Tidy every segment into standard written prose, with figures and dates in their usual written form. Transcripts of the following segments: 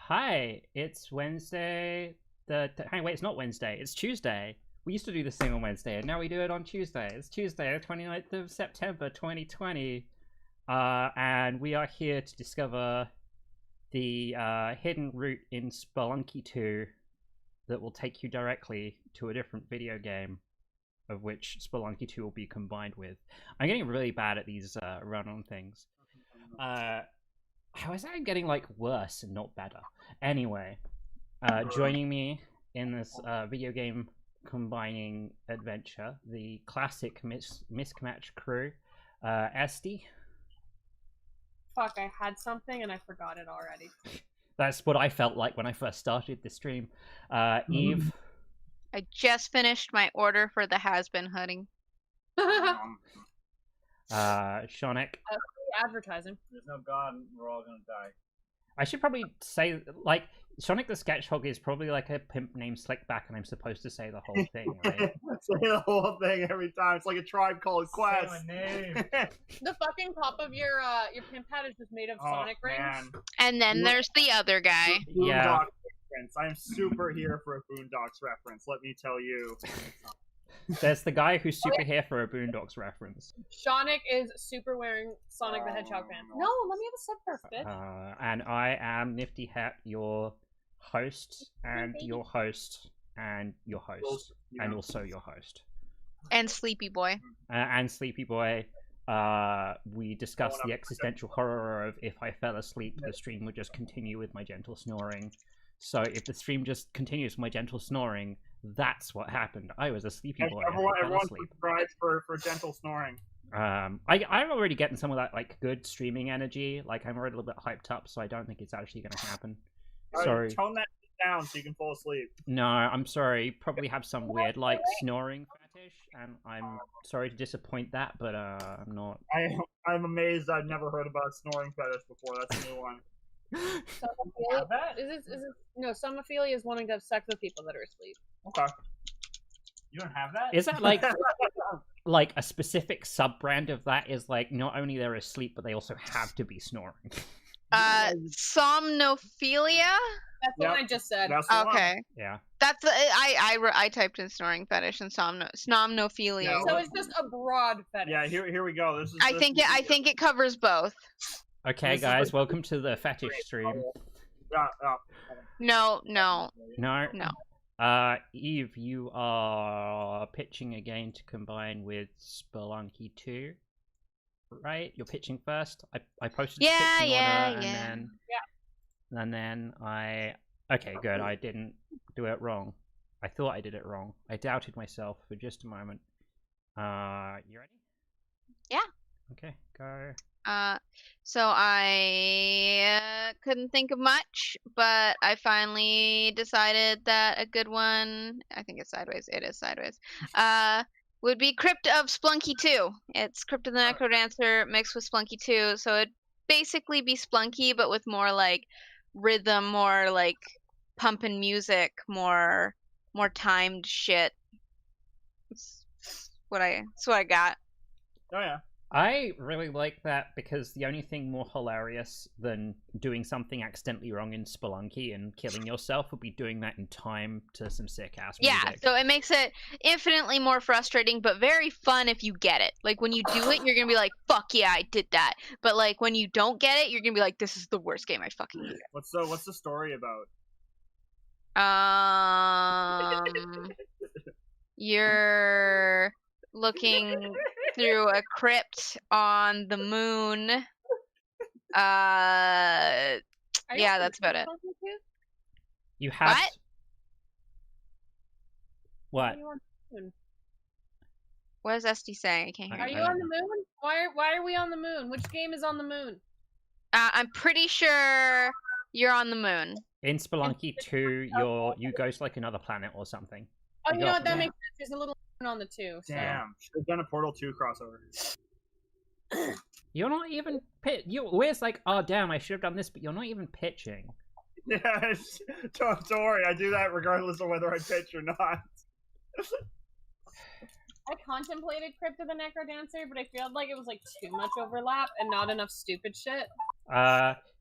Hi, it's Wednesday. Hang, wait, it's not Wednesday. It's Tuesday. We used to do this thing on Wednesday, and now we do it on Tuesday. It's Tuesday, the 29th of September, 2020. And we are here to discover the hidden route in Spelunky 2 that will take you directly to a different video game, of which Spelunky 2 will be combined with. I'm getting really bad at these run-on things. How is that getting, like, worse and not better? Anyway, joining me in this video game combining adventure, the classic Misc Match crew, Esty. Fuck, I had something and I forgot it already. That's what I felt like when I first started the stream. Eve. I just finished my order for the has-been hoodie. Shonik. Advertising. There's no God, we're all gonna die. I should probably say, like, Sonic the Hedgehog is probably like a pimp named Slickback, and I'm supposed to say the whole thing, right? Say the whole thing every time. It's like a Tribe Called Quest. Say my name. The fucking top of your pimp hat is just made of Sonic rings. Man. And then there's the other guy. Yeah. Boondocks reference. I'm super here for a Boondocks reference, let me tell you. There's the guy who's super here for a Boondocks reference. Shonik is super wearing Sonic the Hedgehog pants. No, let me have a sip first, bitch. And I am Nifty Hat, your host, and your host, and your host, and also your host. And Sleepy Boy. And Sleepy Boy. We discussed the existential horror of if I fell asleep, the stream would just continue with my gentle snoring. So if the stream just continues with my gentle snoring, that's what happened. I was a sleepy boy. Everyone subscribes for gentle snoring. I'm already getting some of that, like, good streaming energy. Like, I'm already a little bit hyped up, so I don't think it's actually going to happen. Sorry. Tone that down so you can fall asleep. No, I'm sorry. Probably have some weird, like, snoring fetish, and I'm sorry to disappoint that, but I'm not. I'm amazed I've never heard about a snoring fetish before. That's a new one. No, somophilia is wanting to have sex with people that are asleep. Okay. You don't have that? Is that like a specific sub-brand of that is like not only they're asleep, but they also have to be snoring? Somnophilia? That's what I just said. Okay. One. Yeah. That's I typed in snoring fetish and somnophilia. Yeah, so it's just a broad fetish. Yeah, here we go. I think it covers both. Okay, guys, welcome to the fetish stream. No. No. Eve, you are pitching again to combine with Spelunky 2, right? You're pitching first. I posted the pitching order, and then I. Okay, good. I didn't do it wrong. I thought I did it wrong. I doubted myself for just a moment. You ready? Yeah. Okay, go. So I couldn't think of much, but I finally decided that a good one, I think it's sideways, it is sideways, would be Crypt of Spelunky 2. It's Crypt of the Necrodancer mixed with Spelunky 2, so it'd basically be Spelunky, but with more, like, rhythm, more, like, pumping music, more timed shit. That's what I got. Oh, yeah. I really like that because the only thing more hilarious than doing something accidentally wrong in Spelunky and killing yourself would be doing that in time to some sick-ass music. Yeah, so it makes it infinitely more frustrating, but very fun if you get it. Like, when you do it, you're gonna be like, fuck yeah, I did that. But, like, when you don't get it, you're gonna be like, this is the worst game I fucking did. What's the story about? You're looking through a crypt on the moon. Yeah, that's about it. You have... What? What? What is SD saying? I can't hear. Are you on the moon? Why are we on the moon? Which game is on the moon? I'm pretty sure you're on the moon. In Spelunky 2, you go to, like, another planet or something. Oh, you know what? That makes sense. There's a little on the 2. So. Damn. Should have done a Portal 2 crossover. You're not even where's like, oh damn, I should have done this, but you're not even pitching. Yeah, don't worry, I do that regardless of whether I pitch or not. I contemplated Crypt of the Necrodancer, but I felt like it was like too much overlap and not enough stupid shit.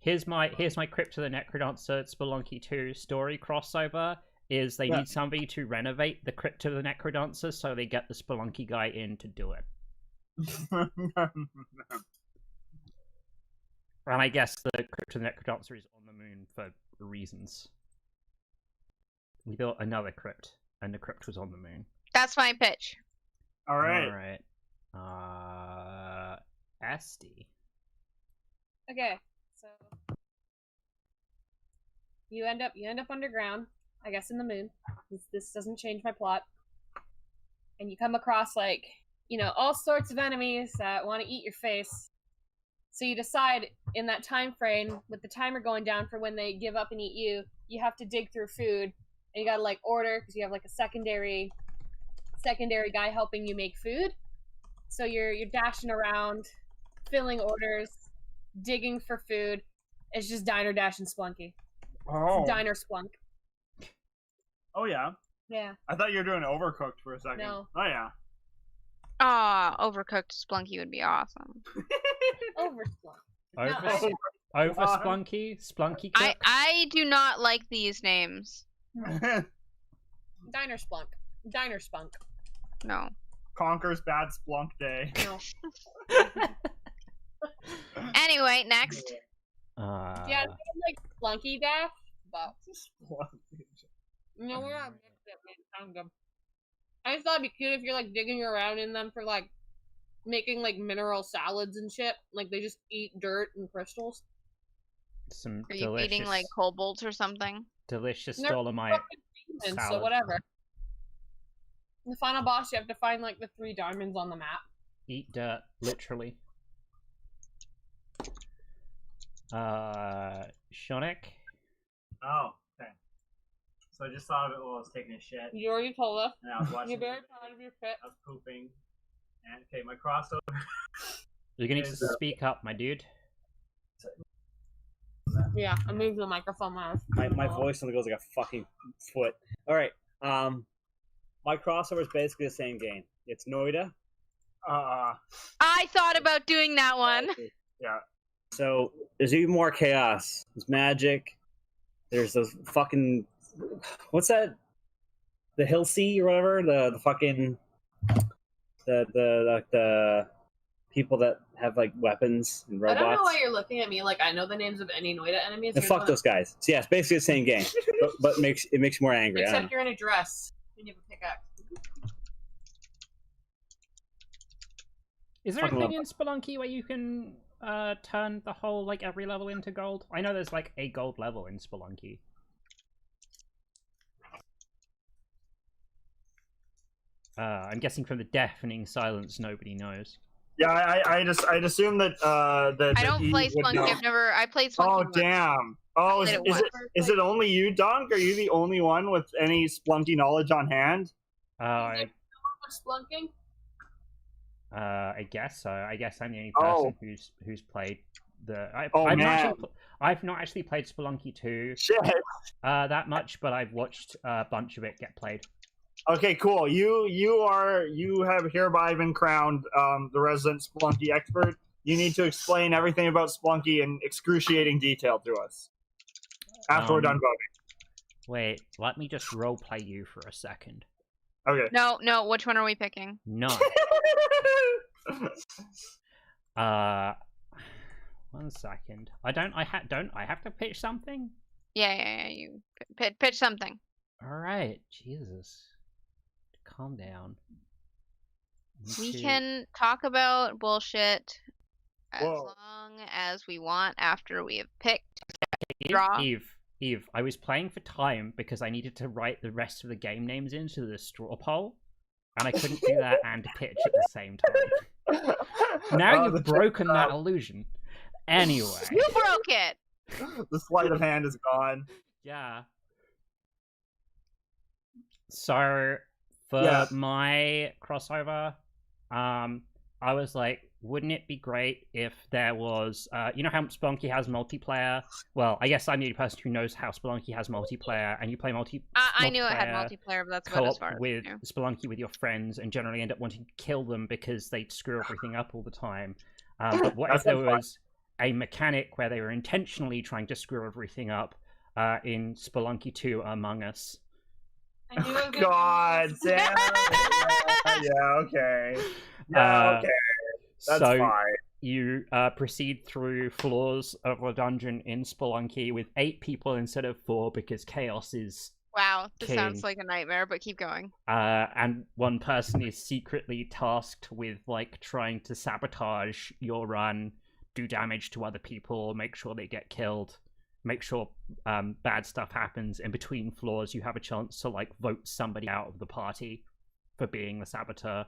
Here's my Crypt of the Necrodancer Spelunky 2 story crossover. Is they need somebody to renovate the Crypt of the Necrodancer, so they get the Spelunky guy in to do it. And I guess the Crypt of the Necrodancer is on the moon for reasons. We built another crypt, and the crypt was on the moon. That's my pitch. All right. Alright. Esti. Okay, so you end up underground, I guess in the moon. This doesn't change my plot. And you come across like, all sorts of enemies that want to eat your face. So you decide in that time frame, with the timer going down for when they give up and eat you, you have to dig through food, and you gotta like order because you have like a secondary guy helping you make food. So you're dashing around, filling orders, digging for food. It's just Diner Dash and Spelunky. Oh. Diner Splunk. Oh yeah. Yeah. I thought you were doing Overcooked for a second. No. Oh yeah. Overcooked Spelunky would be awesome. Over Splunk. Over Spelunky? Spelunky cook? I do not like these names. Diner Splunk. Diner Spunk. No. Conquers Bad Splunk Day. No. Anyway, next. Yeah, it's like Splunky Dash, but no, we're not. Sound good. I just thought it'd be cute if you're like digging around in them for like making like mineral salads and shit. Like they just eat dirt and crystals. Some Are you delicious, eating like kobolds or something? delicious They're dolomite Demons, so salad. whatever. In the final boss, you have to find like the 3 diamonds on the map. Eat dirt, literally. Shonik? Oh, okay. So I just thought of it while I was taking a shit, You already told us. and I was watching. You're very proud of your fit. I was pooping, and okay, my crossover. You're gonna need to Is, speak up, my dude. Yeah, I moved the microphone last. My voice only goes like a fucking foot. All right. My crossover is basically the same game. It's Noida. I thought about doing that one. Yeah. So there's even more chaos. There's magic. There's those fucking what's that? The Hill Sea or whatever. The fucking the people that have like weapons and I robots. don't know why you're looking at me like I know the names of any Noida enemies. And fuck those guys. So yeah, it's basically the same game, but it makes you more angry. I don't Except you're in a dress and you have a pickaxe. Is there a Fucking thing in Spelunky where you can turn the whole, like, every level into gold? I know there's, like, a gold level in Spelunky. I'm guessing from the deafening silence, nobody knows. Yeah, I'd assume that that I don't he play would know. Spelunky. I played Spelunky. Oh once. damn! Oh, I played it is it only you, Dunk? Are you the only one with any Splunky knowledge on hand? I Splunking? I guess so. I guess I'm the only Oh. person who's played the. Oh, I've, not man. actually, I've not actually played Spelunky 2 Shit. that much, but I've watched a bunch of it get played. Okay, cool. You have hereby been crowned the resident Splunky expert. You need to explain everything about Splunky in excruciating detail to us after we're done voting. Wait, let me just roleplay you for a second. Okay. No. Which one are we picking? No. 1 second. Don't I have to pitch something? Yeah. You pitch something. All right, Jesus. Calm down. We can talk about bullshit as Whoa. long as we want after we have picked. Eve, draw. Eve, I was playing for time because I needed to write the rest of the game names into the straw poll, and I couldn't do that and pitch at the same time. Now you've broken that illusion. Anyway. You broke it! The sleight of hand is gone. Yeah. So, for Yeah. my crossover, I was like, wouldn't it be great if there was, you know how Spelunky has multiplayer? Well, I guess I'm the only person who knows how Spelunky has multiplayer, and you play I knew it had multiplayer, but that's about as far co-op as with I knew. Spelunky with your friends, and generally end up wanting to kill them because they screw everything up all the time. But what if That there sounds fun. was a mechanic where they were intentionally trying to screw everything up in Spelunky 2 Among Us. I knew it was God damn. Yeah, okay. Yeah, okay. That's so fine. you proceed through floors of a dungeon in Spelunky with 8 people instead of 4 because chaos is Wow, this king. sounds like a nightmare, but keep going. And one person is secretly tasked with like trying to sabotage your run, do damage to other people, make sure they get killed, make sure bad stuff happens. In between floors, you have a chance to like vote somebody out of the party for being the saboteur.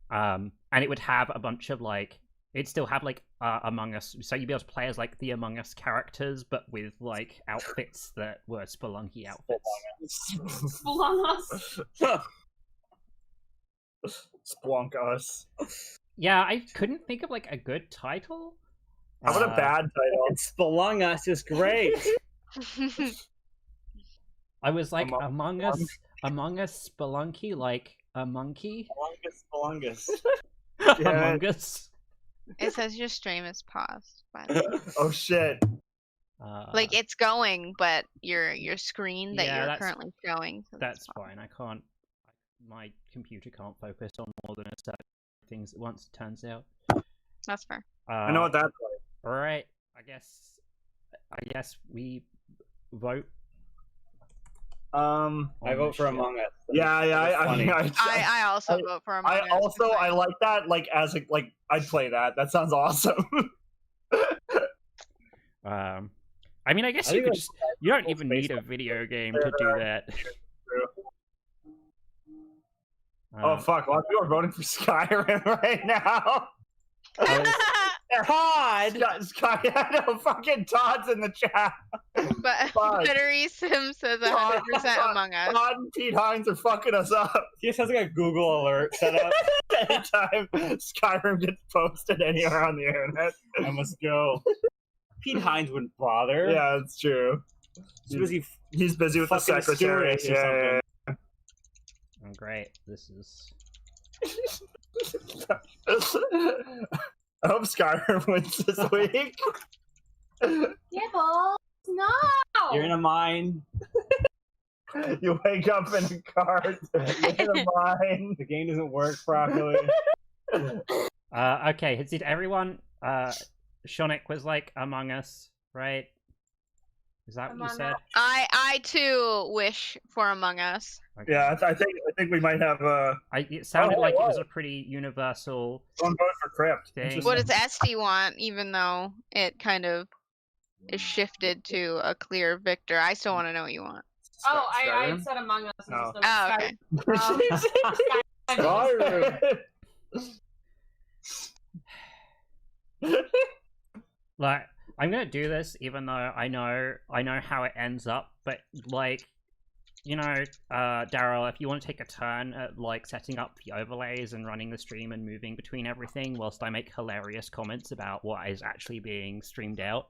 And it would have a bunch of like, it'd still have like Among Us, so you'd be able to play as like the Among Us characters, but with like outfits that were Spelunky outfits. Splunk us. Yeah, I couldn't think of like a good title. How about a bad title? It's Spelung Us is great. I was like Among Among Us Spelunky, like a monkey. Spelungus. Yeah. Among Us. It says your stream is paused, by the way. Oh shit. Like it's going, but your screen that yeah, you're that's- currently showing. So That's fine. I can't. My computer can't focus on more than a certain things at once. It turns out. That's fair. I know what that's like. All right. I guess we vote. I vote for Among Us. Yeah, It's funny. I also vote for Among Us. I like that. Like as a like, I'd play that. That sounds awesome. I mean, I guess I you think could that's just. You don't cool even space need a video game to do that. Oh fuck! A lot of people are voting for Skyrim right now. Todd! Sky, I know, fucking Todd's in the chat. But Fuck. Battery Sim says 100% Among Us. Todd and Pete Hines are fucking us up. He just has like a Google alert set up. Anytime Skyrim gets posted anywhere on the internet. I must go. Pete Hines wouldn't bother. Yeah, it's true. He's busy. He's busy with the Fucking secretary. stewardess or Yeah. Oh, great. This is. I hope Skyrim wins this week. Gibbles, no! You're in a mine. You wake up in a cart. In a mine. The game doesn't work properly. Okay. Did everyone? Shonik was like Among Us, right? Is that what you Among said? Us. I too wish for Among Us. Okay. Yeah, I think we might have It sounded Oh, like it was whoa. a pretty universal one vote for Crypt. thing. What does Esty want, even though it kind of is shifted to a clear victor? I still want to know what you want. Oh, I Skyrim? said Among Us. and No. just went Oh, okay. Skyrim. Like, I'm gonna do this even though I know how it ends up, but like, you know, Daryl, if you want to take a turn at like setting up the overlays and running the stream and moving between everything whilst I make hilarious comments about what is actually being streamed out,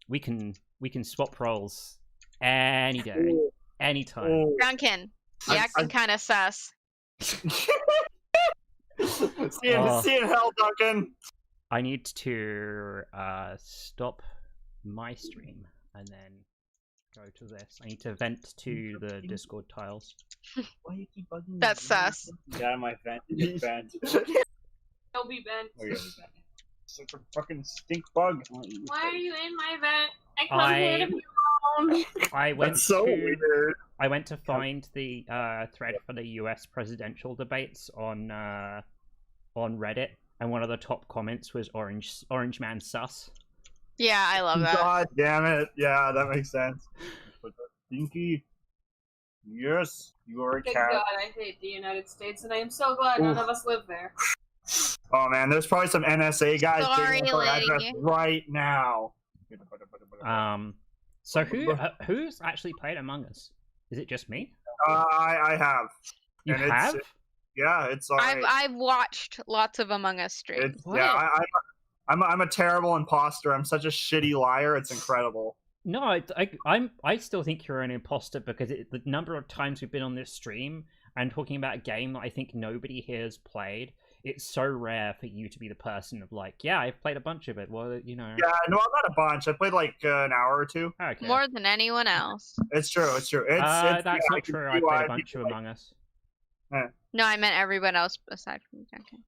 we can swap roles any day, anytime. Oh. Drunken. I'm- Yeah, I'm kind of sus. See you in hell, Duncan. I need to stop my stream and then go to this. I need to vent to the Discord tiles. Why you keep bugging me? That's sus. Get out of my vent. Get bent. He'll be bent. Oh, yeah, be bent. Such a fucking stink bug. Why are you in my vent? I come I- here to be alone. I went That's so to weird. I went to find the thread for the U.S. presidential debates on Reddit, and one of the top comments was Orange Man sus. Yeah, I love that. God damn it. Yeah, that makes sense. But Stinky. Yes, you are a Thank cat. God I hate the United States, and I am so glad none of us live there. Oh man, there's probably some NSA guys Sorry, digging up our lady. address right now. So who's actually played Among Us? Is it just me? I have. You and it's- have? Yeah, it's alright. I've watched lots of Among Us streams. It's, yeah, What? I'm a terrible imposter. I'm such a shitty liar. It's incredible. No, I still think you're an imposter because the number of times we've been on this stream, and talking about a game that I think nobody here has played. It's so rare for you to be the person of like, yeah, I've played a bunch of it. Well, you know. Yeah, no, not a bunch. I played like an hour or two. Okay. More than anyone else. It's true. It's true. It's That's yeah, not can true. see I why played a bunch of people like- Among Us. No, I meant everyone else aside from Duncan.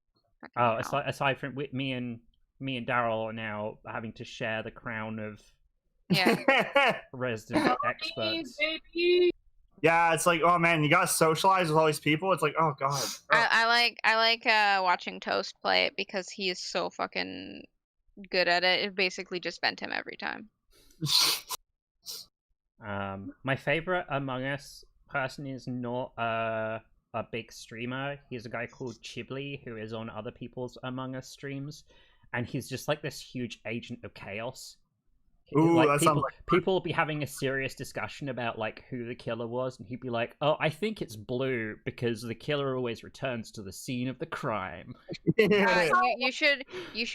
Oh, aside from me and Daryl are now having to share the crown of Yeah. resident experts. Baby. Yeah, it's like, oh man, you gotta socialize with all these people. It's like, oh god. Oh. I like watching Toast play it because he is so fucking good at it. It basically just bent him every time. My favorite Among Us person is not a big streamer. He's a guy called Chibli who is on other people's Among Us streams, and he's just like this huge agent of chaos. Ooh, like that sounds like people will be having a serious discussion about like who the killer was, and he'd be like, "Oh, I think it's Blue because the killer always returns to the scene of the crime." You should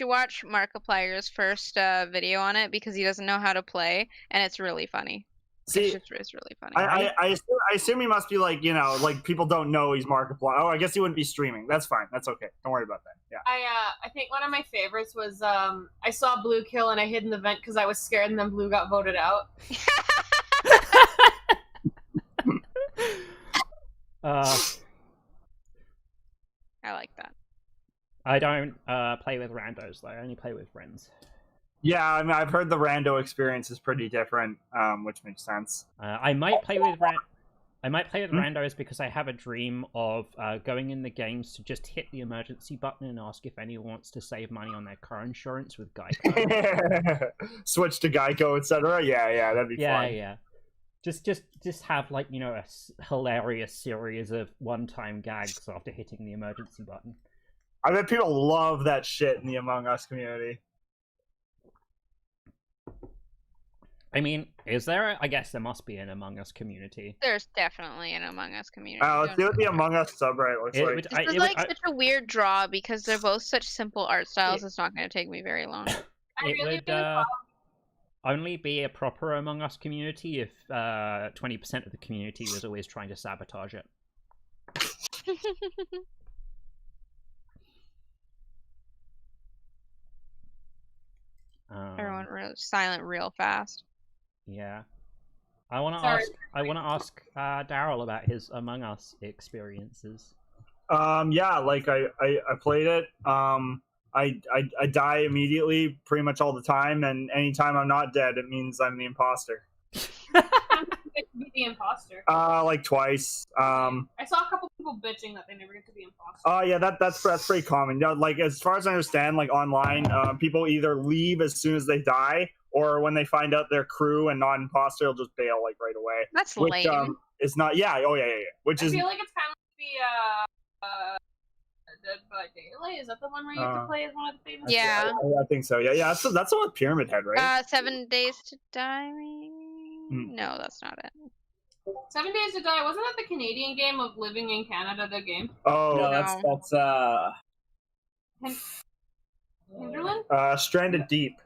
watch Markiplier's first video on it because he doesn't know how to play, and it's really funny. See, It's really funny. I assume he must be like, you know, like people don't know he's Markiplier. Oh, I guess he wouldn't be streaming. That's fine. That's okay. Don't worry about that. Yeah. I think one of my favorites was I saw Blue kill and I hid in the vent because I was scared, and then Blue got voted out. I like that. I don't play with randos though. I only play with friends. Yeah, I mean, I've heard the rando experience is pretty different, which makes sense. I might play with randos because I have a dream of going in the games to just hit the emergency button and ask if anyone wants to save money on their car insurance with Geico. Switch to Geico, etc. Yeah, that'd be fun. Yeah. Just have like, you know, a hilarious series of one-time gags after hitting the emergency button. I bet people love that shit in the Among Us community. I mean, is there? I guess there must be an Among Us community. There's definitely an Among Us community. Let's see what the Among Us subreddit looks like. This is such a weird draw because they're both such simple art styles. It's not going to take me very long. It would only be a proper Among Us community if 20% of the community was always trying to sabotage it. Everyone silent real fast. Yeah, I want to ask Daryl about his Among Us experiences. Yeah, like I played it. I die immediately pretty much all the time, and anytime I'm not dead, it means I'm the imposter. Get to be the imposter. Like twice. I saw a couple people bitching that they never get to be imposter. Oh yeah, that's pretty common. Yeah, like as far as I understand, like online, people either leave as soon as they die, or when they find out they're crew and not imposter, they'll just bail like right away. That's which, lame. It's not. Yeah. Oh yeah. Which I is. feel like it's kind of like the Dead by Daylight. Is that the one where you have to play as one of the famous? Yeah. I think so. Yeah. So that's the one with Pyramid Head, right? 7 Days to Die. Maybe? No, that's not it. 7 Days to Die. Wasn't that the Canadian game of living in Canada? The game. Oh, No, that's Hinterland. Stranded Deep.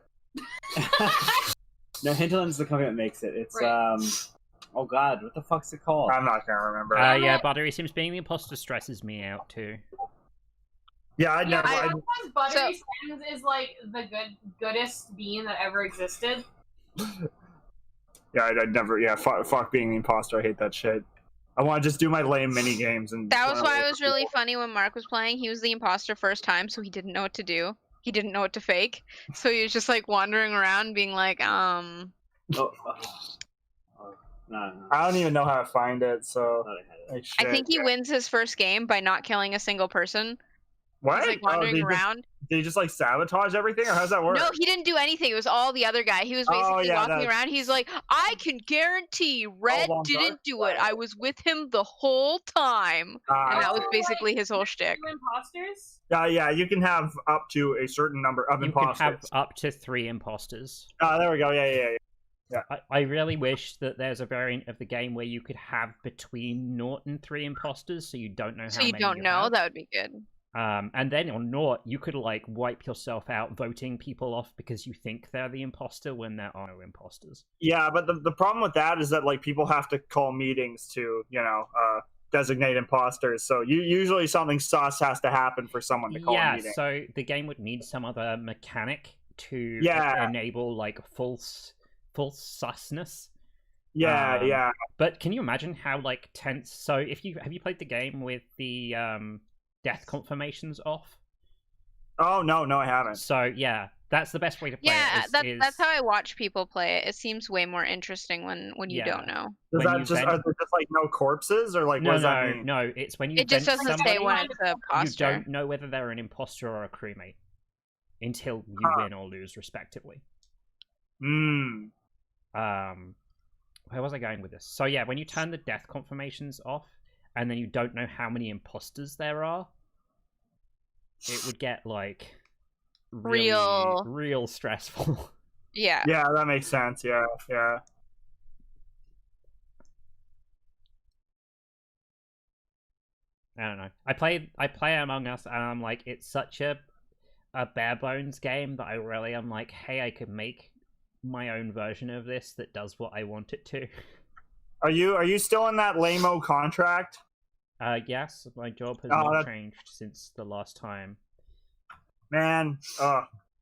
No, Hinterland's the company that makes it. It's Right. oh god, what the fuck's it called? I'm not gonna remember. Yeah, Buttery Sims being the imposter stresses me out too. Yeah, I Yeah, never. because Buttery Sims is like the goodest bean that ever existed. Yeah, I'd never. Yeah, fuck being the imposter. I hate that shit. I want to just do my lame mini games and. That was why it was really funny when Mark was playing. He was the imposter first time, so he didn't know what to do. He didn't know what to fake, so he was just like wandering around, being like, No. I don't even know how to find it, so. Like, I shit. think he wins his first game by not killing a single person. What? He's like wandering around. Did he just like sabotage everything, or how's that work? No, he didn't do anything. It was all the other guy. He was basically walking around. He's like, I can guarantee Red didn't do it. I was with him the whole time. And that was basically his whole shtick. Imposters? Yeah, you can have up to a certain number of You imposters. can have up to 3 imposters. There we go. Yeah. I really wish that there's a variant of the game where you could have between 0 and 3 imposters, so you don't know how many. So you don't know? have. That would be good. And then on 0, you could like wipe yourself out voting people off because you think they're the imposter when there are no imposters. Yeah, but the problem with that is that like people have to call meetings to designate imposters. So usually something sus has to happen for someone to call a Yeah, meeting. so the game would need some other mechanic to Yeah. enable like false susness. Yeah, yeah. But can you imagine how like tense? So if you have you played the game with the death confirmations off? Oh no, I haven't. So yeah, that's the best way to play Yeah, it. that's how I watch people play it. It seems way more interesting when you Yeah. don't know. Does When that you just vent- are there just like no corpses or like what No, does that mean? no. It's when you It just vent doesn't somebody, say when it's a you imposter. don't know whether they're an imposter or a crewmate until you Huh. win or lose, respectively. Hmm. Where was I going with this? So yeah, when you turn the death confirmations off, and then you don't know how many imposters there are, it would get like really, real stressful. Yeah. Yeah, that makes sense. Yeah. I don't know. I play Among Us, and I'm like, it's such a bare bones game that I really am like, hey, I could make my own version of this that does what I want it to. Are you still in that lame-o contract? Yes, my job has Oh, not changed since the last time. Man,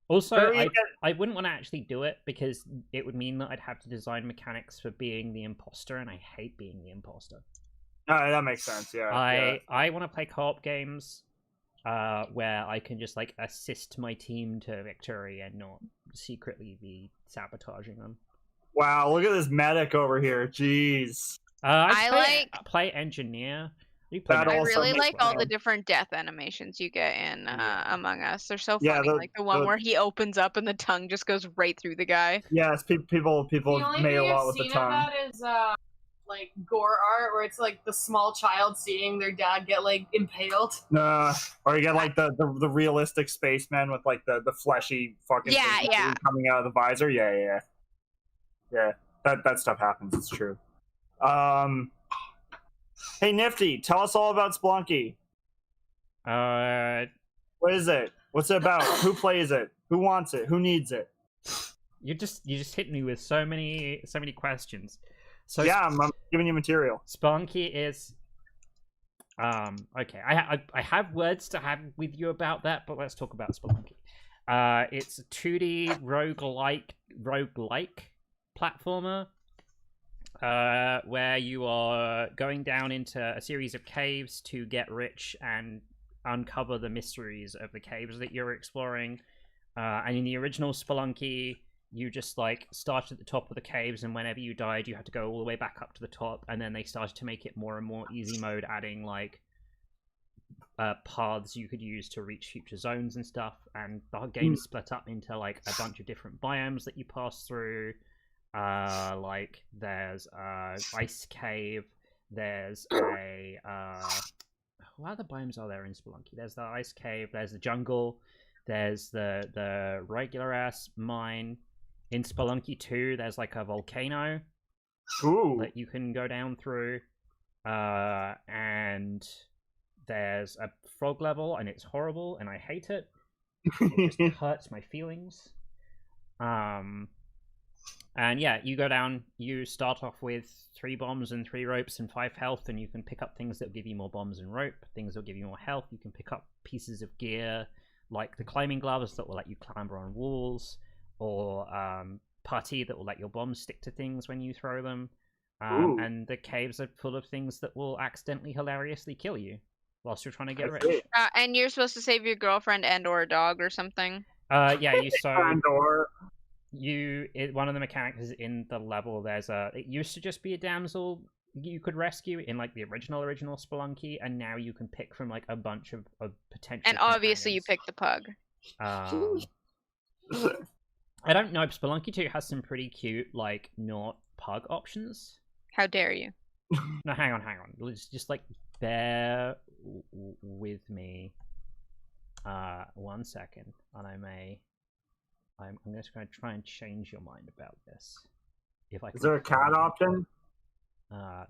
Also, Very I wouldn't want to actually do it because it would mean that I'd have to design mechanics for being the imposter, and I hate being the imposter. that makes sense. Yeah. I want to play co-op games where I can just like assist my team to victory and not secretly be sabotaging them. Wow, look at this medic over here. Jeez. I play engineer. You play That I also really makes like all the sense. different death animations you get in Yeah. Among Us. They're so Yeah, funny. Like the one the- where he opens up and the tongue just goes right through the guy. Yes, people The only made a thing lot I've with the seen of tongue. that is like gore art where it's like the small child seeing their dad get like impaled. Or you get like the realistic spaceman with like the fleshy fucking Yeah, thing yeah. coming out of the visor. Yeah. That stuff happens. It's true. Hey Nifty, tell us all about Spelunky. What is it? What's it about? Who plays it? Who wants it? Who needs it? You just hit me with so many questions. So Yeah, I'm giving you material. Spelunky is okay. I have words to have with you about that, but let's talk about Spelunky. It's a 2D roguelike platformer where you are going down into a series of caves to get rich and uncover the mysteries of the caves that you're exploring. And in the original Spelunky, you just like started at the top of the caves, and whenever you died, you had to go all the way back up to the top. And then they started to make it more and more easy mode, adding like paths you could use to reach future zones and stuff. And the game is split up into like a bunch of different biomes that you pass through. Like there's a ice cave. There's a what other biomes are there in Spelunky? There's the ice cave. There's the jungle. There's the regular ass mine. In Spelunky 2, there's like a volcano that you can go down through. And there's a frog level, and it's horrible, and I hate it. It just hurts my feelings. And yeah, you go down, you start off with 3 bombs and 3 ropes and 5 health, and you can pick up things that will give you more bombs and rope, things that will give you more health. You can pick up pieces of gear, like the climbing gloves that will let you clamber on walls, or putty that will let your bombs stick to things when you throw them. And the caves are full of things that will accidentally hilariously kill you whilst you're trying to get rich. And you're supposed to save your girlfriend and or a dog or something. Yeah, one of the mechanics is in the level. It used to just be a damsel you could rescue in like the original Spelunky, and now you can pick from like a bunch of potential. And obviously, you picked the pug. I don't know. Spelunky 2 has some pretty cute, like, not pug options. How dare you? No, hang on. Let's just like bear with me. 1 second, and I'm just going to try and change your mind about this. If I Is there a cat option?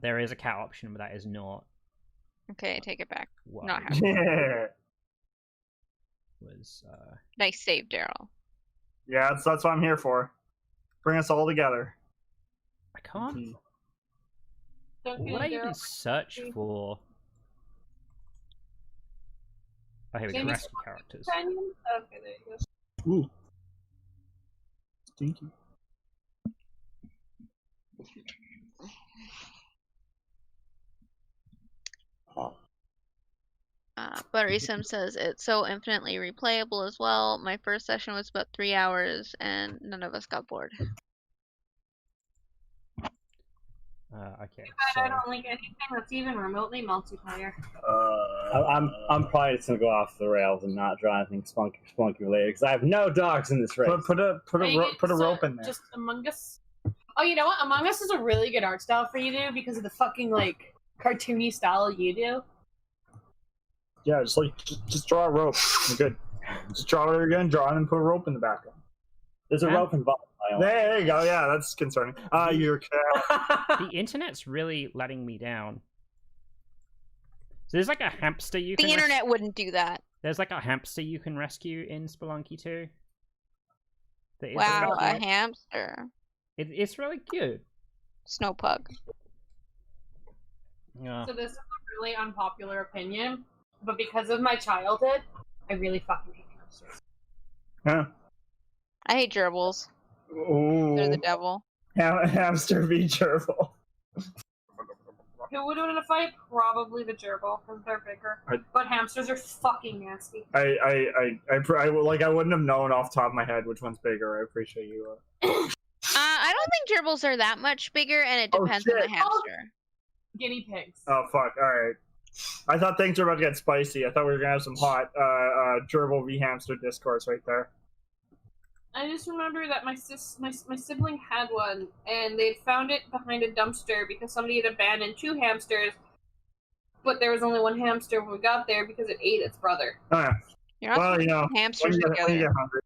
There is a cat option, but that is not. Okay, I take it back. What Not I Yeah. was. Nice save, Daryl. Yeah, that's what I'm here for. Bring us all together. I can't. Don't What I Daryl. even search for Oh, here we go. Maybe Rescue characters. Companion? Okay, there you go. Ooh. Stinky. Oh. Buttery Sim says it's so infinitely replayable as well. My first session was about 3 hours, and none of us got bored. Okay. I don't like anything that's even remotely multiplayer. I'm probably just gonna go off the rails and not draw anything Spelunky related because I have no dogs in this race. Put a rope in there. Just Among Us. Oh, you know what? Among Us is a really good art style for you to do because of the fucking like cartoony style you do. Yeah, just draw a rope. You're good. Just draw whatever you're gonna draw and then put a rope in the background. There's a Huh? rope involved. There you go. Yeah, that's concerning. You're The internet's really letting me down. So there's like a hamster you can The internet wouldn't do that. There's like a hamster you can rescue in Spelunky 2. That is Wow, really a cute. hamster. It's really cute. Snow pug. Yeah. So this is a really unpopular opinion, but because of my childhood, I really fucking hate hamsters. Huh? I hate gerbils. Ooh. They're the devil. Hamster v gerbil. Who would win in a fight? Probably the gerbil, because they're bigger. But hamsters are fucking nasty. I wouldn't have known off the top of my head which one's bigger. I appreciate you. I don't think gerbils are that much bigger, and it Oh, depends on the shit. hamster. Guinea pigs. Oh fuck! All right. I thought things were about to get spicy. I thought we were gonna have some hot gerbil v hamster discourse right there. I just remember that my sibling had one, and they found it behind a dumpster because somebody had abandoned 2 hamsters, but there was only 1 hamster when we got there because it ate its brother. Oh yeah. You're not Well, supposed you to know, put hamsters when together. you get hungry.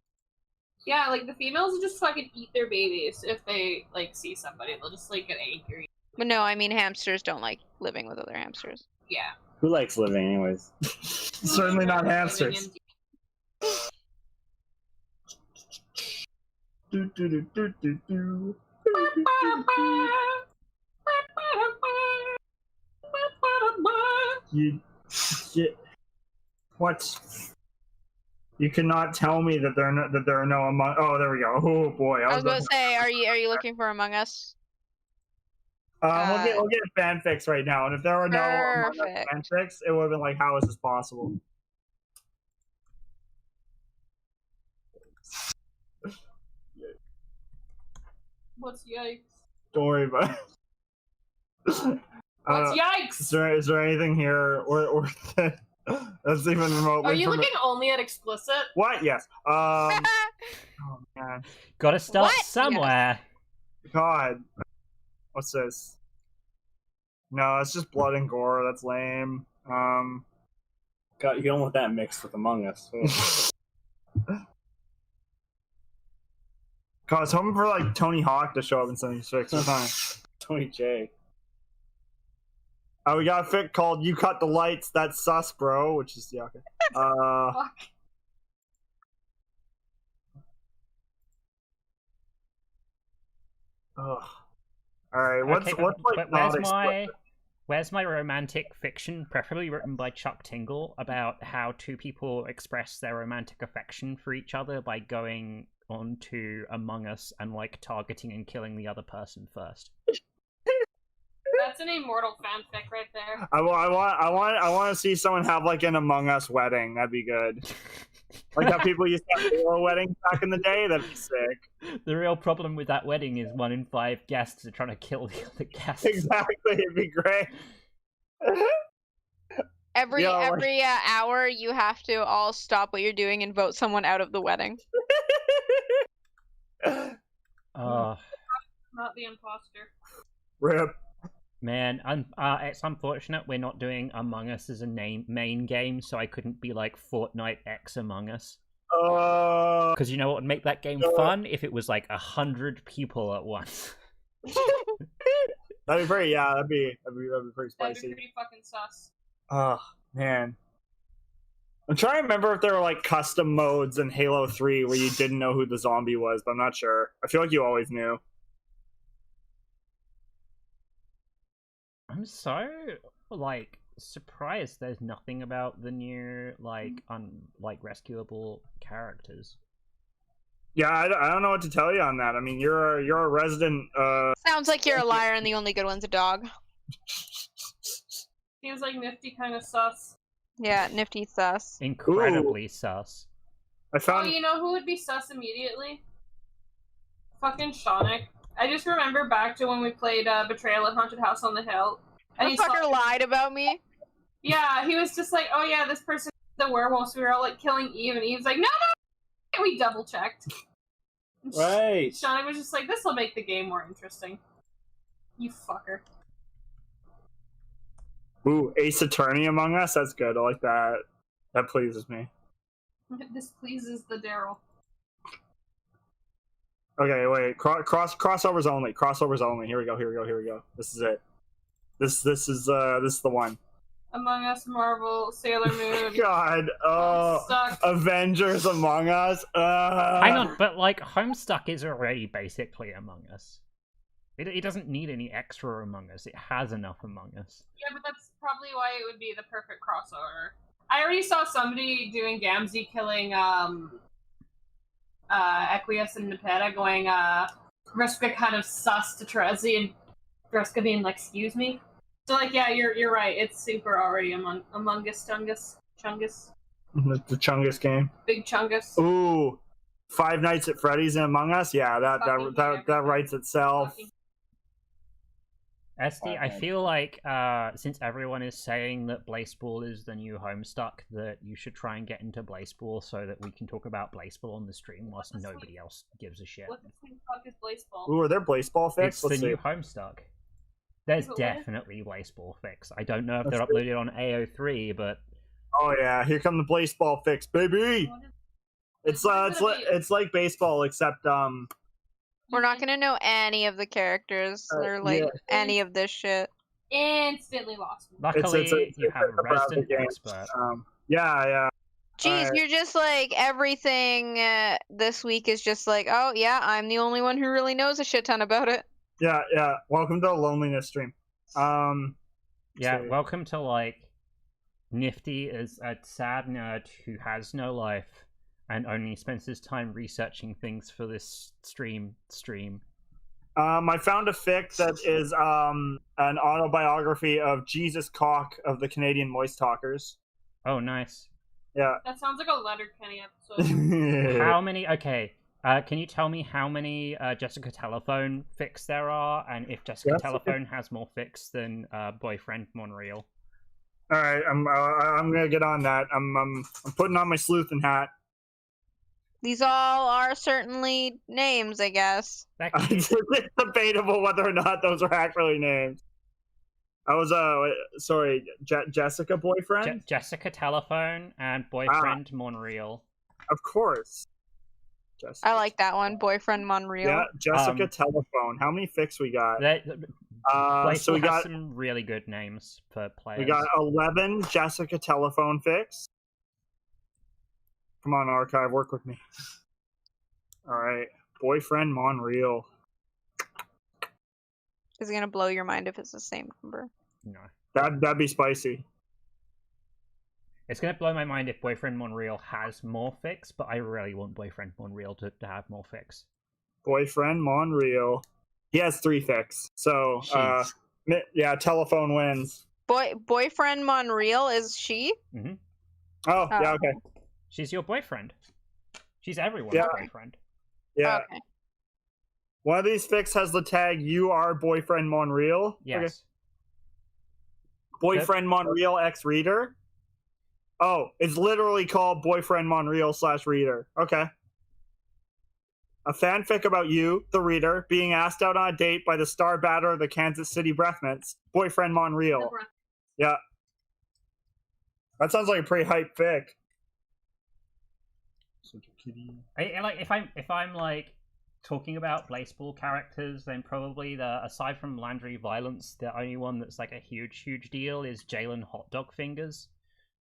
Yeah, like the females will just fucking eat their babies if they like see somebody. They'll just like get angry. But no, I mean hamsters don't like living with other hamsters. Yeah. Who likes living, anyways? Certainly not hamsters. Do, do, do, do, do, do. You, what? You cannot tell me that there are no among. Oh, there we go. Oh boy, I was about to say, are you looking for Among Us? We'll get fanfics right now, and if there were no Among Us Perfect. fanfics, it would have been like, how is this possible? What's yikes? Don't worry about it. What's yikes? Is there anything here or that's even remotely? Are you looking only at explicit? What? Yes. Oh man. Gotta start What? somewhere. God. What's this? No, it's just blood and gore. That's lame. God, you don't want that mixed with Among Us. God, I was hoping for like Tony Hawk to show up in 76 or something. Tony J. We got a fic called "You Cut the Lights." That's sus, bro. Which is yeah. Okay. Fuck. Ugh. All right. What's Okay, what's like but not where's my explicit? where's my romantic fiction, preferably written by Chuck Tingle, about how 2 people express their romantic affection for each other by going onto Among Us and like targeting and killing the other person first? That's an immortal fanfic right there. I want to see someone have like an Among Us wedding. That'd be good. Like how people used to have Halo weddings back in the day. That'd be sick. The real problem with that wedding is 1 in 5 guests are trying to kill the other guests. Exactly. It'd be great. Every Yo, hour, you have to all stop what you're doing and vote someone out of the wedding. Oh Not the imposter. Rip. man, it's unfortunate we're not doing Among Us as a main game, so I couldn't be like Fortnite X Among Us. Because you know what would make that game fun? If it was like 100 people at once. That'd be pretty. Yeah, that'd be pretty That'd spicy. be pretty fucking sus. Oh man, I'm trying to remember if there were like custom modes in Halo 3 where you didn't know who the zombie was, but I'm not sure. I feel like you always knew. I'm so like surprised there's nothing about the new like rescuable characters. Yeah, I don't know what to tell you on that. I mean, you're a resident. Sounds like you're a liar and the only good one's a dog. Seems like Nifty kind of sus. Yeah, nifty sus. Incredibly sus. I Oh, found. you know who would be sus immediately? Fucking Shonic. I just remember back to when we played Betrayal at Haunted House on the Hill. And The he fucker lied about me. Yeah, he was just like, oh yeah, this person is the werewolf, so we were all like killing Eve, and Eve's like, no, and we double checked. Right. Shonic was just like, this will make the game more interesting. You fucker. Ooh, Ace Attorney Among Us. That's good. I like that. That pleases me. This pleases the Daryl. Okay, wait. Crossovers only. Crossovers only. Here we go. This is it. This is the one. Among Us, Marvel, Sailor Moon. God. Oh. Stuck. Avengers Among Us. Hang on, but like Homestuck is already basically Among Us. It doesn't need any extra Among Us. It has enough Among Us. Yeah, but that's probably why it would be the perfect crossover. I already saw somebody doing Gamzee killing Equius and Nepeta, going Vriska kind of sus to Terezi, and Vriska being like, excuse me? So like, yeah, you're right. It's super already Among Us, Chungus. The Chungus game. Big Chungus. Ooh. Five Nights at Freddy's and Among Us. Yeah, that writes itself. Fucking- SD, I feel like since everyone is saying that Blazeball is the new Homestuck, that you should try and get into Blazeball so that we can talk about Blazeball on the stream whilst nobody else gives a shit. What the fuck is Blazeball? Ooh, are there Blazeball fix? It's Let's the see. new Homestuck. There's Is it definitely Blazeball fix. I don't know if they're Let's see. uploaded on AO3, but Oh yeah, here come the Blazeball fix, baby. What is- It's like baseball except We're not gonna know any of the characters or like yeah. any of this shit. Instantly lost me. luckily it's you have a browser resident game. expert. Yeah. Jeez, Alright. you're just like everything this week is just like, oh yeah, I'm the only one who really knows a shit ton about it. Yeah. Welcome to the loneliness stream. Yeah, see. welcome to like Nifty is a sad nerd who has no life and only spends his time researching things for this stream. I found a fic that is an autobiography of Jesus Cock of the Canadian Moist Talkers. Oh, nice. Yeah. That sounds like a Letterkenny episode. How many? Okay, can you tell me how many Jessica Telephone fics there are, and if Jessica Jessica- Telephone has more fics than Boyfriend Monreal? All right, I'm gonna get on that. I'm putting on my sleuthin' hat. These all are certainly names, I guess. That It's debatable whether or not those are actually names. I was sorry, Jessica boyfriend. Jessica Telephone and Boyfriend Monreal. Of course. Jessica. I like that one, Boyfriend Monreal. Yeah, Jessica Um, Telephone. How many fics we got? Blazeball So we has got some really good names for players. we got 11 Jessica Telephone fics. Come on, archive, work with me. All right, Boyfriend Monreal. Is it gonna blow your mind if it's the same number? No. That'd be spicy. It's gonna blow my mind if Boyfriend Monreal has more fics, but I really want Boyfriend Monreal to have more fics. Boyfriend Monreal. He has 3 fics. So Jeez. yeah, Telephone wins. Boyfriend Monreal is she? Oh, yeah, okay. She's your boyfriend. She's everyone's Yeah. boyfriend. Yeah. Okay. One of these fics has the tag "You are Boyfriend Monreal." Yes. Okay. Boyfriend Monreal X Reader. Oh, it's literally called Boyfriend Monreal / Reader. Okay. A fanfic about you, the reader, being asked out on a date by the star batter of the Kansas City Breath Mints, Boyfriend Monreal. Yeah. That sounds like a pretty hype fic. Such a kitty. Like if I'm like talking about Blazeball characters, then probably aside from Landry Violence, the only one that's like a huge deal is Jalen Hot Dog Fingers.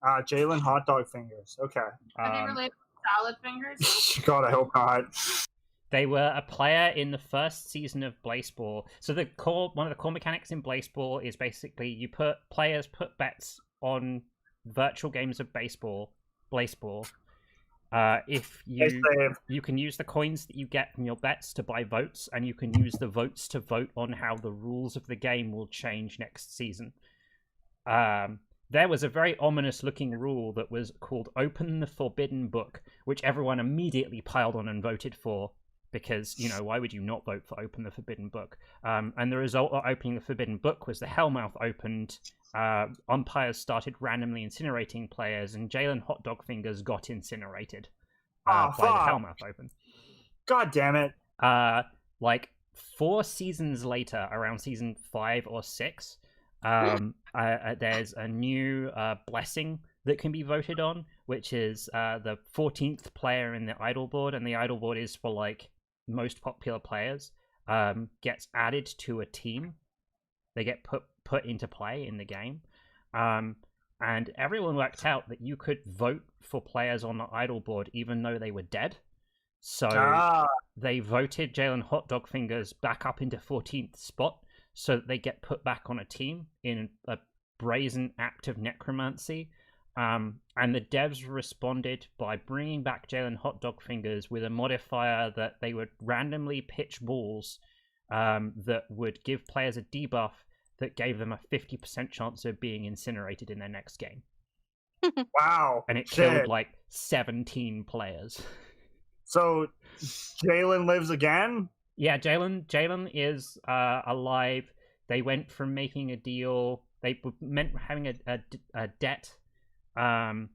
Jalen Hot Dog Fingers. Okay. Are they related to salad fingers? God, I hope not. They were a player in the first season of Blazeball. So one of the core mechanics in Blazeball is basically players put bets on virtual games of baseball, if They save. you can use the coins that you get from your bets to buy votes, and you can use the votes to vote on how the rules of the game will change next season. There was a very ominous looking rule that was called Open the Forbidden Book, which everyone immediately piled on and voted for, because, you know, why would you not vote for Open the Forbidden Book? And the result of Opening the Forbidden Book was the Hellmouth opened, umpires started randomly incinerating players, and Jalen Hotdog Fingers got incinerated by the Hellmouth Open. God damn it. Like 4 seasons later, around season 5 or 6, there's a new blessing that can be voted on, which is the 14th player in the idol board, and the idol board is for like most popular players, gets added to a team. They get put into play in the game, and everyone worked out that you could vote for players on the idol board even though they were dead. So they voted Jalen Hotdog Fingers back up into 14th spot, so that they get put back on a team in a brazen act of necromancy. And the devs responded by bringing back Jalen Hotdog Fingers with a modifier that they would randomly pitch balls that would give players a debuff that gave them a 50% chance of being incinerated in their next game. Wow. And it killed like 17 players. So Jalen lives again? Yeah, Jalen is alive. They went from making a deal. They meant having a debt from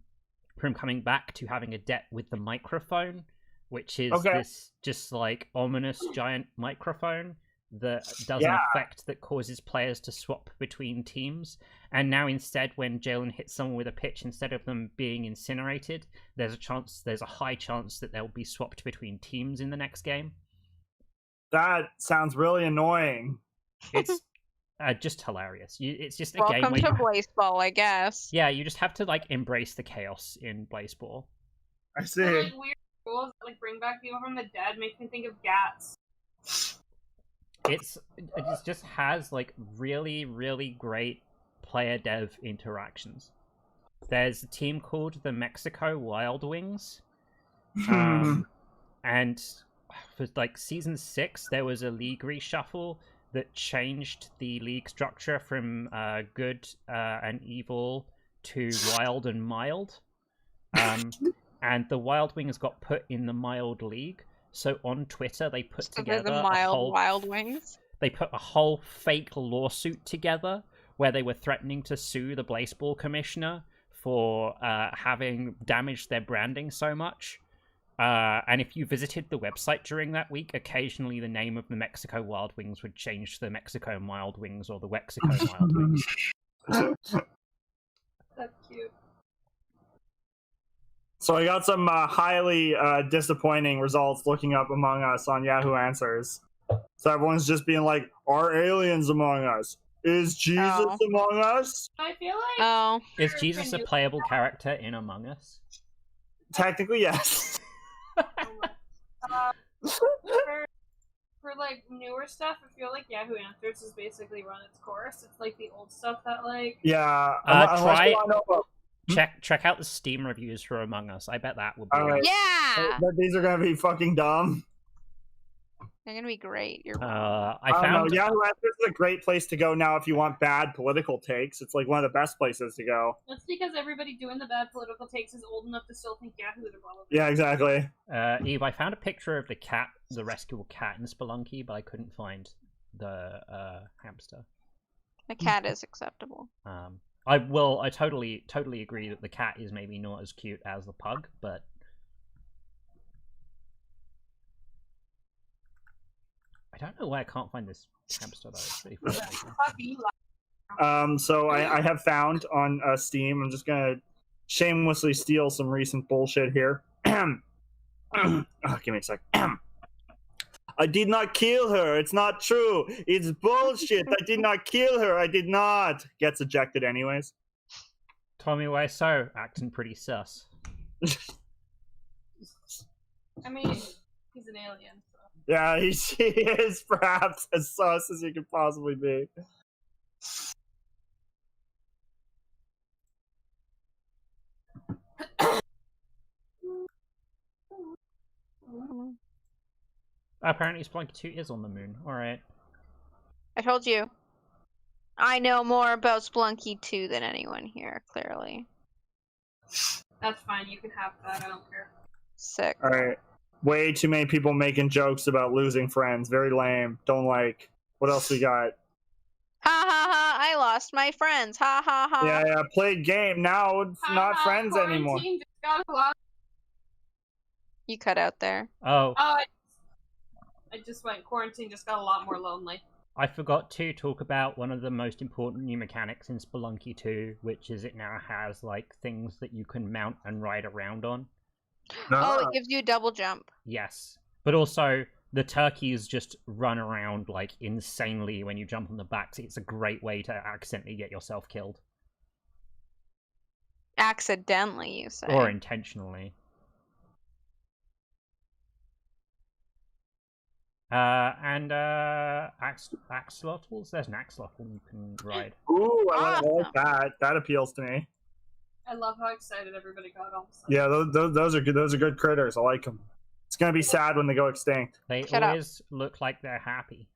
coming back to having a debt with the microphone, which is this just like ominous giant microphone that does an effect that causes players to swap between teams. And now instead, when Jalen hits someone with a pitch, instead of them being incinerated, there's a high chance that they'll be swapped between teams in the next game. That sounds really annoying. It's just hilarious. It's just a Welcome game where to Blaseball, I guess. Yeah, you just have to like embrace the chaos in Blaseball. I see. The, like, weird rules that like bring back people from the dead makes me think of Gats. It just has like really, really great player dev interactions. There's a team called the Mexico Wild Wings, and for like season 6, there was a league reshuffle that changed the league structure from good and evil to wild and mild. And the Wild Wings got put in the mild league. So on Twitter, they put together the mild Wild Wings. They put a whole fake lawsuit together where they were threatening to sue the Blaseball commissioner for having damaged their branding so much. And if you visited the website during that week, occasionally the name of the Mexico Wild Wings would change to the Mexico Mild Wings or the Wexico Mild Wings. That's cute. So I got some highly disappointing results looking up Among Us on Yahoo Answers. So everyone's just being like, are aliens among us? Is Jesus among us? I feel like... Is Jesus a playable character in Among Us? Technically, yes. For like newer stuff, I feel like Yahoo Answers has basically run its course. It's like the old stuff that like... Yeah. Check out the Steam reviews for Among Us. I bet that would be right. Yeah! But these are gonna be fucking dumb. They're gonna be great. You're I don't know. Yahoo Answers is a great place to go now if you want bad political takes. It's like one of the best places to go. That's because everybody doing the bad political takes is old enough to still think Yahoo is relevant. Yeah, exactly. Eve, I found a picture of the cat, the rescuable cat in Spelunky, but I couldn't find the hamster. The cat is acceptable. I totally agree that the cat is maybe not as cute as the pug, but I don't know why I can't find this hamster though. It's pretty fascinating. So I have found on Steam. I'm just gonna shamelessly steal some recent bullshit here. Give me a sec. I did not kill her. It's not true. It's bullshit. I did not kill her. I did not. Gets ejected anyways. Tommy, why so? Acting pretty sus. I mean, he's an alien. So. Yeah, he is perhaps as sus as he could possibly be. Apparently, Spelunky 2 is on the moon. Alright. I told you. I know more about Spelunky 2 than anyone here, clearly. That's fine. You can have that. I don't care. Sick. All right. Way too many people making jokes about losing friends. Very lame. Don't like. What else we got? Ha ha ha! I lost my friends. Ha ha ha! Yeah. Played game. Now it's not friends anymore. Quarantine just got a lot. You cut out there. Oh, Oh, I just went. Quarantine just got a lot more lonely. I forgot to talk about one of the most important new mechanics in Spelunky 2, which is it now has, like, things that you can mount and ride around on. Oh, it gives you a double jump. Yes. But also, the turkeys just run around, like, insanely when you jump on the back. So it's a great way to accidentally get yourself killed. Accidentally, you say. Or intentionally. And axolotls? There's an axolotl you can ride. Ooh, I Awesome. like that. That appeals to me. I love how excited everybody got all of a sudden. Yeah, those are good. Those are good critters. I like them. It's gonna be sad when they go extinct. They Shut up. always look like they're happy.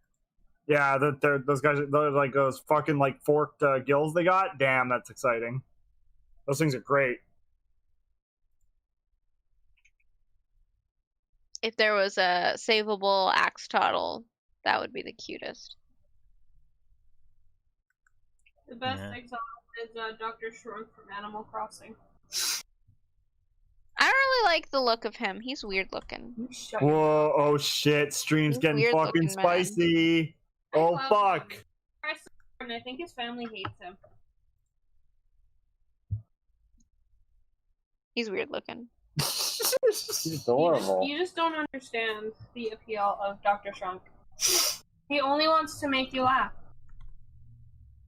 Yeah, those guys. They're like those fucking like forked gills they got. Damn, that's exciting. Those things are great. If there was a savable axolotl, that would be the cutest. The best Yeah. example is Dr. Shrunk from Animal Crossing. I don't really like the look of him. He's weird looking. You shut Whoa! Oh shit! Stream's He's getting weird fucking looking, man. spicy. I Oh love fuck! him. And I think his family hates him. He's weird looking. He's adorable. You just don't understand the appeal of Dr. Shrunk. He only wants to make you laugh.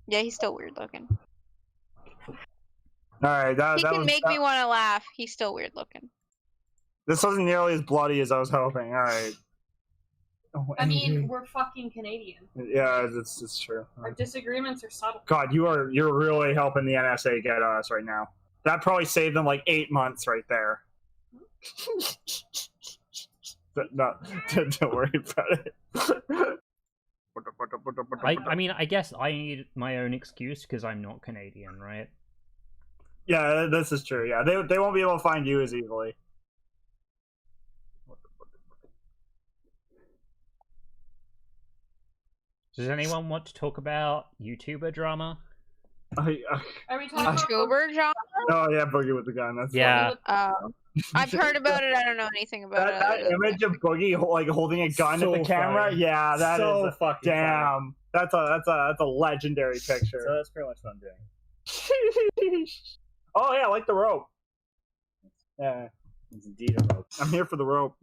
Yeah, he's still weird looking. All right, He can make me want to laugh. He's still weird looking. This wasn't nearly as bloody as I was hoping. All right. Oh, I mean, anyway. we're fucking Canadian. Yeah, it's true. Our disagreements are subtle. God, you're really helping the NSA get us right now. That probably saved them like 8 months right there. No, don't worry about it. I mean, I guess I need my own excuse because I'm not Canadian, right? Yeah, this is true. Yeah, they won't be able to find you as easily. Does anyone want to talk about YouTuber drama? Are we talking about October genre? Oh yeah, Boogie with the gun. That's Yeah. I've heard about it. I don't know anything about it. that image of Boogie like holding a gun So at the camera. funny. Yeah, that is So fucking damn. That's a legendary picture. So that's pretty much what I'm doing. Oh yeah, I like the rope. Yeah, It's indeed a rope. I'm here for the rope.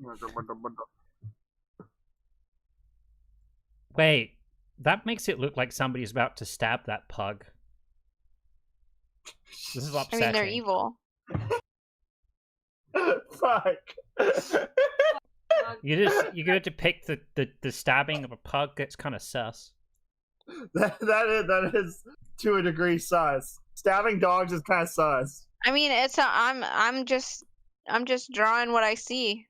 Wait, that makes it look like somebody's about to stab that pug. This is I upsetting. mean, they're evil. Fuck. You're gonna depict the stabbing of a pug. That's kind of sus. that is to a degree sus. Stabbing dogs is kind of sus. I mean, I'm just drawing what I see.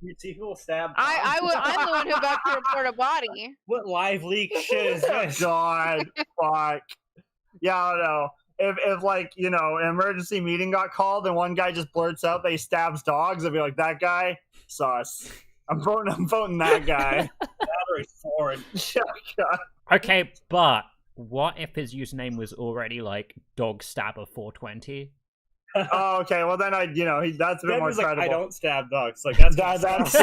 You see who will stab? I'm the one who got to report a body. What live leak shit is this? God, fuck. Yeah, I don't know. If like, you know, an emergency meeting got called and one guy just blurts out that he stabs dogs, I'd be like, that guy, sus. I'm voting that guy. Battery foreign. Yeah, God. Okay, but what if his username was already like Dog Stabber 420? Oh, okay. Well, then that's a bit more Denver's like, credible. I don't stab dogs. Like that's That's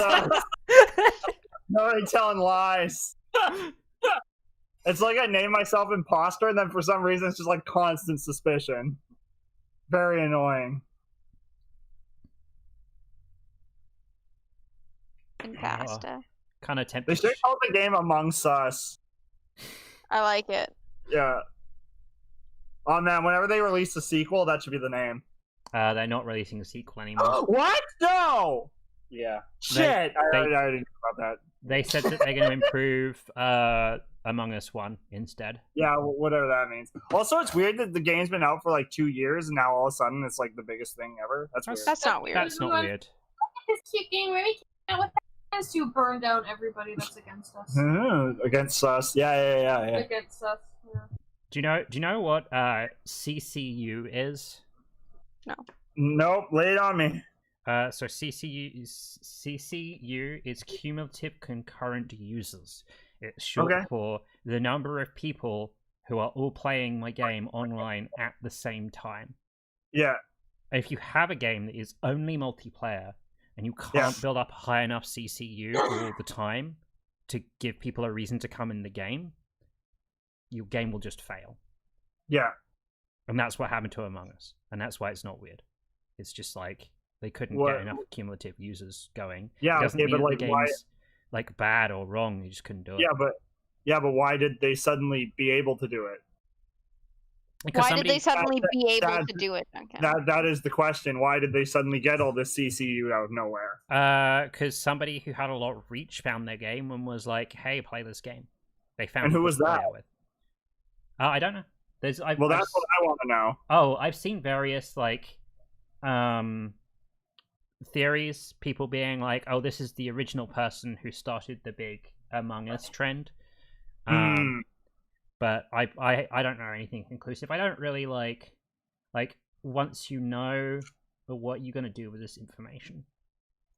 no telling lies. It's like I name myself imposter, and then for some reason it's just like constant suspicion. Very annoying. And pasta. Kind of They tempted. should call the game Among Us. I like it. Yeah. Oh man, whenever they release a sequel, that should be the name. They're not releasing a sequel anymore. What? No! Yeah. Shit! I already knew about that. They said that they're going to improve Among Us 1 instead. Yeah, whatever that means. Also, it's weird that the game's been out for like 2 years, and now all of a sudden it's like the biggest thing ever. That's weird. That's not weird. That's not weird. This cute game where we can't with us to burn down everybody that's against us. Against us. Yeah. Against us. Yeah. Do you know what CCU is? Nope, lay it on me. So CCU is cumulative concurrent users. It's short for the number of people who are all playing my game online at the same time. Yeah. If you have a game that is only multiplayer and you can't build up a high enough CCU all the time to give people a reason to come in the game, your game will just fail. Yeah. And that's what happened to Among Us. And that's why it's not weird. It's just like they couldn't What? get enough cumulative users going. Yeah, It doesn't okay, mean but that like the why? game's like bad or wrong. You just couldn't do it. Yeah, but why did they suddenly be able to do it? Because Why did they suddenly be able that- to do it, Duncan? That is the question. Why did they suddenly get all this CCU out of nowhere? Because somebody who had a lot of reach found their game and was like, "Hey, play this game." They found And who people was to play that? it with. I don't know. Well, that's what I want to know. Oh, I've seen various like theories. People being like, "Oh, this is the original person who started the big Among Us trend." But I don't know anything conclusive. I don't really like once you know what you're gonna do with this information.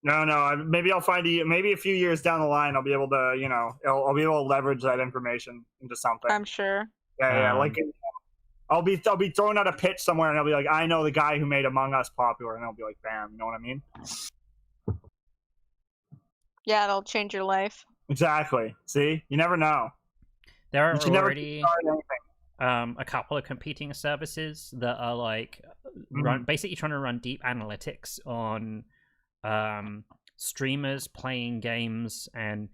No. Maybe I'll find you. Maybe a few years down the line, I'll be able to, I'll be able to leverage that information into something. I'm sure. Yeah. Like, I'll be throwing out a pitch somewhere, and I'll be like, I know the guy who made Among Us popular, and I'll be like, bam. You know what I mean? Yeah, it'll change your life. Exactly. See, you never know. There are You should never already start anything. a couple of competing services that are like Mhm. basically trying to run deep analytics on streamers playing games and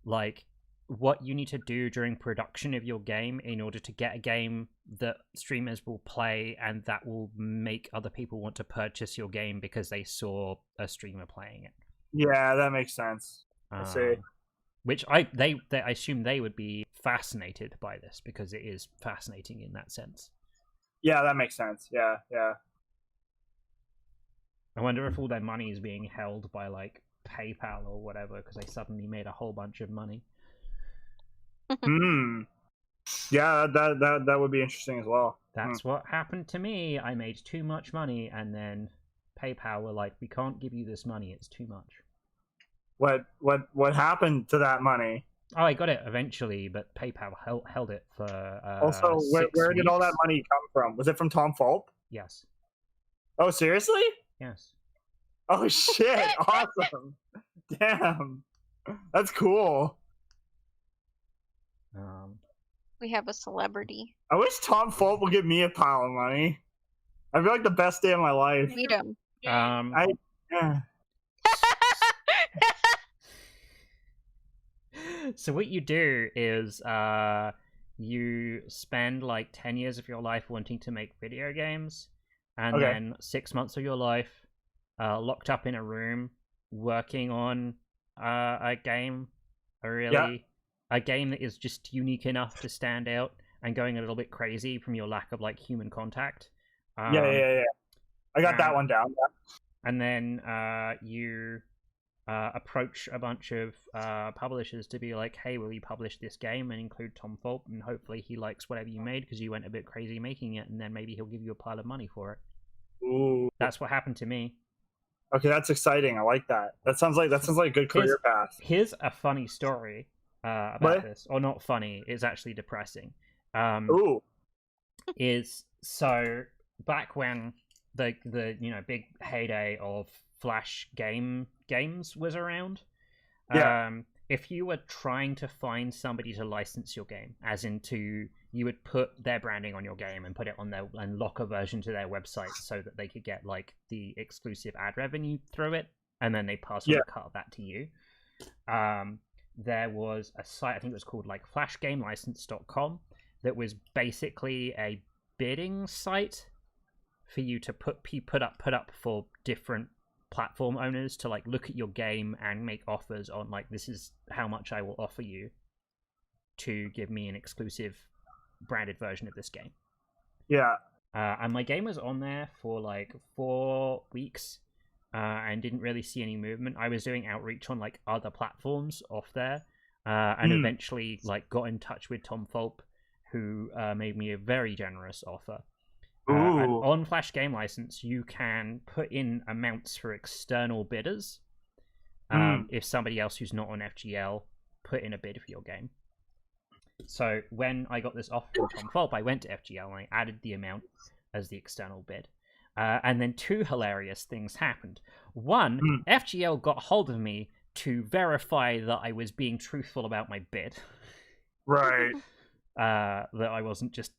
like what you need to do during production of your game in order to get a game that streamers will play and that will make other people want to purchase your game because they saw a streamer playing it. Yeah, that makes sense. I see. Which I assume they would be fascinated by this because it is fascinating in that sense. Yeah, that makes sense. Yeah. I wonder if all their money is being held by like PayPal or whatever because they suddenly made a whole bunch of money. Yeah, that would be interesting as well. That's what happened to me. I made too much money, and then PayPal were like, "We can't give you this money. It's too much." What happened to that money? Oh, I got it eventually, but PayPal held it for. Also, where did all that weeks. money come from? Was it from Tom Fulp? Yes. Oh, seriously? Yes. Oh shit! Awesome. Damn, that's cool. We have a celebrity. I wish Tom Fulp would give me a pile of money. I'd be like the best day of my life. Meet him. Yeah. So what you do is you spend like 10 years of your life wanting to make video games, and Okay. then 6 months of your life locked up in a room working on a game, a game that is just unique enough to stand out and going a little bit crazy from your lack of like human contact. Yeah. I got that one down. And then you approach a bunch of publishers to be like, "Hey, will you publish this game and include Tom Fulp? And hopefully he likes whatever you made because you went a bit crazy making it, and then maybe he'll give you a pile of money for it." Ooh. That's what happened to me. Okay, that's exciting. I like that. That sounds like a good career path. Here's a funny story about What? this, or not funny. It's actually depressing. Ooh. Is so back when the big heyday of Flash games was around. Yeah. If you were trying to find somebody to license your game, as in you would put their branding on your game and put it on and lock a version to their website so that they could get like the exclusive ad revenue through it, and then they pass on a cut of that to you. There was a site, I think it was called like flashgamelicense.com, that was basically a bidding site for you to put up for different platform owners to like look at your game and make offers on like, this is how much I will offer you to give me an exclusive branded version of this game. Yeah. And my game was on there for like 4 weeks and didn't really see any movement. I was doing outreach on like other platforms off there, and eventually like got in touch with Tom Fulp, who made me a very generous offer. And on Flash Game License, you can put in amounts for external bidders. If somebody else who's not on FGL put in a bid for your game. So when I got this offer from Tom Fulp, I went to FGL and I added the amount as the external bid. And then 2 hilarious things happened. One, FGL got hold of me to verify that I was being truthful about my bid. Right. That I wasn't just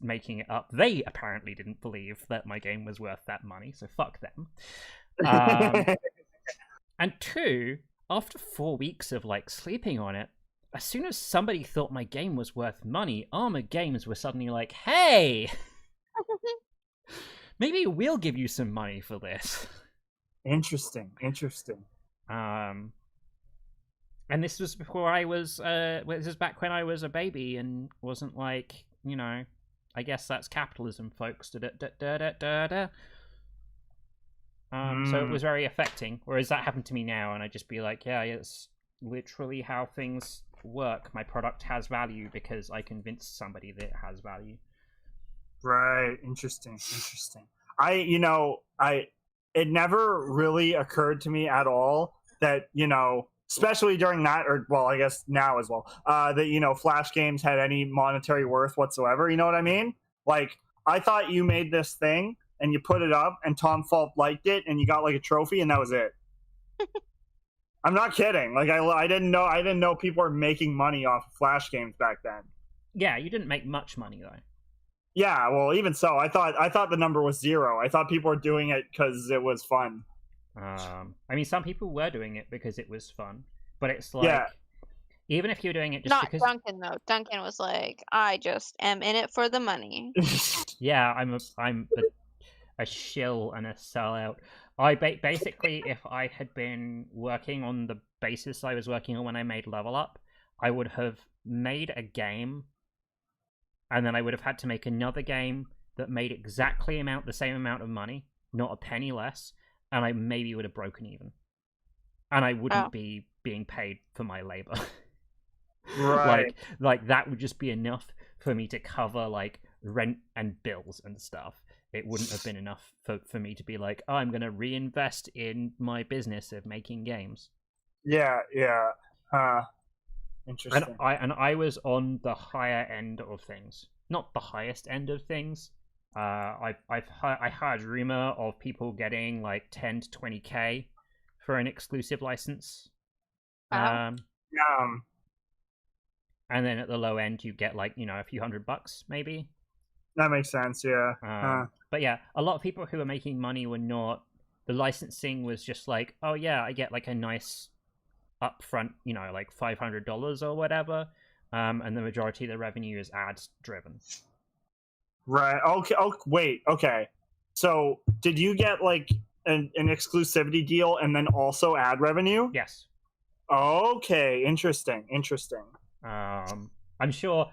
making it up. They apparently didn't believe that my game was worth that money, so fuck them. And 2, after 4 weeks of like sleeping on it, as soon as somebody thought my game was worth money, Armor Games were suddenly like, hey, maybe we'll give you some money for this. Interesting. And this was before I was, this is back when I was a baby and wasn't like, you know, I guess that's capitalism, folks. So it was very affecting. Whereas that happened to me now, and I'd just be like, yeah, it's literally how things work. My product has value because I convinced somebody that it has value. Right. Interesting. It never really occurred to me at all that, you know, especially during that, or well, I guess now as well, that, you know, Flash games had any monetary worth whatsoever. You know what I mean? Like, I thought you made this thing and you put it up and Tom Fulp liked it and you got like a trophy and that was it. I'm not kidding. Like, I didn't know people were making money off of Flash games back then. Yeah, you didn't make much money though. Yeah, well, even so, I thought the number was 0. I thought people were doing it because it was fun. I mean, some people were doing it because it was fun, but it's like, even if you're doing it just Not because... Duncan though. Duncan was like, I just am in it for the money. Yeah, I'm a shill and a sellout. Basically, if I had been working on the basis I was working on when I made Level Up, I would have made a game, and then I would have had to make another game that made exactly the same amount of money, not a penny less, and I maybe would have broken even. And I wouldn't be being paid for my labor. Right. like that would just be enough for me to cover like rent and bills and stuff. It wouldn't have been enough for me to be like, oh, I'm going to reinvest in my business of making games. Yeah. Interesting. And I was on the higher end of things, not the highest end of things. I heard rumor of people getting like 10 to 20k for an exclusive license. And then at the low end, you get like, you know, a few $100 maybe. That makes sense. Yeah. But yeah, a lot of people who were making money were not. The licensing was just like, oh yeah, I get like a nice upfront, you know, like $500 or whatever. And the majority of the revenue is ads driven. Right. Okay. Oh, wait. Okay. So, did you get like an exclusivity deal and then also ad revenue? Yes. Okay. Interesting. I'm sure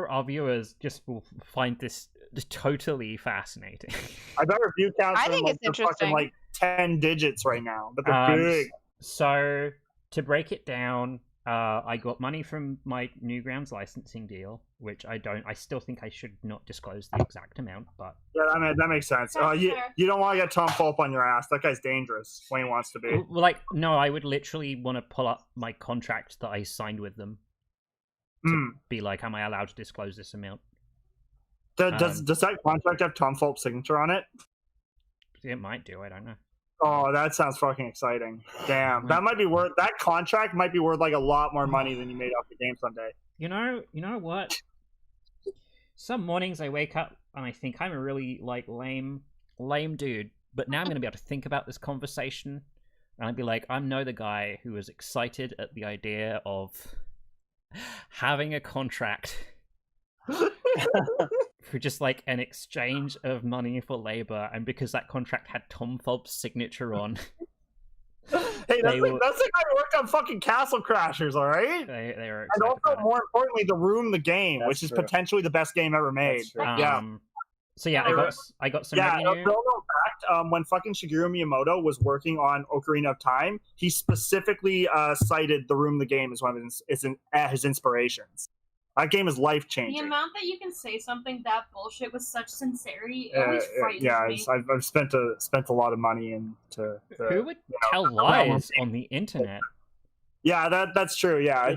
our viewers just will find this totally fascinating. I bet review counts. I think it's interesting. Like 10 digits right now, but they're big. So to break it down, I got money from my Newgrounds licensing deal, which I still think I should not disclose the exact amount, but yeah, that makes sense. You don't want to get Tom Fulp on your ass. That guy's dangerous when he wants to be. Well, like, no, I would literally want to pull up my contract that I signed with them to be like, am I allowed to disclose this amount? Does that contract have Tom Fulp's signature on it? It might do. I don't know. Oh, that sounds fucking exciting. Damn. That contract might be worth like a lot more money than you made off the game someday. You know what? Some mornings I wake up and I think I'm a really like lame dude, but now I'm going to be able to think about this conversation and I'd be like, I know the guy who was excited at the idea of having a contract for just like an exchange of money for labor, and because that contract had Tom Fulp's signature on, Hey, They were- that's the guy who worked on fucking Castle Crashers, all right? They were And excited also, about it. more importantly, the Room, the game, That's which is true. potentially the best game ever made. That's true. Yeah. So yeah, I got some Yeah, revenue. no fact. When fucking Shigeru Miyamoto was working on Ocarina of Time, he specifically cited the Room, the game as one of his inspirations. That game is life The changing. amount that you can say something that bullshit with such sincerity, it always frightens Yeah, me. I've spent a lot of money into. Who would tell realm lies of- on the internet? Yeah, that's true. Yeah, I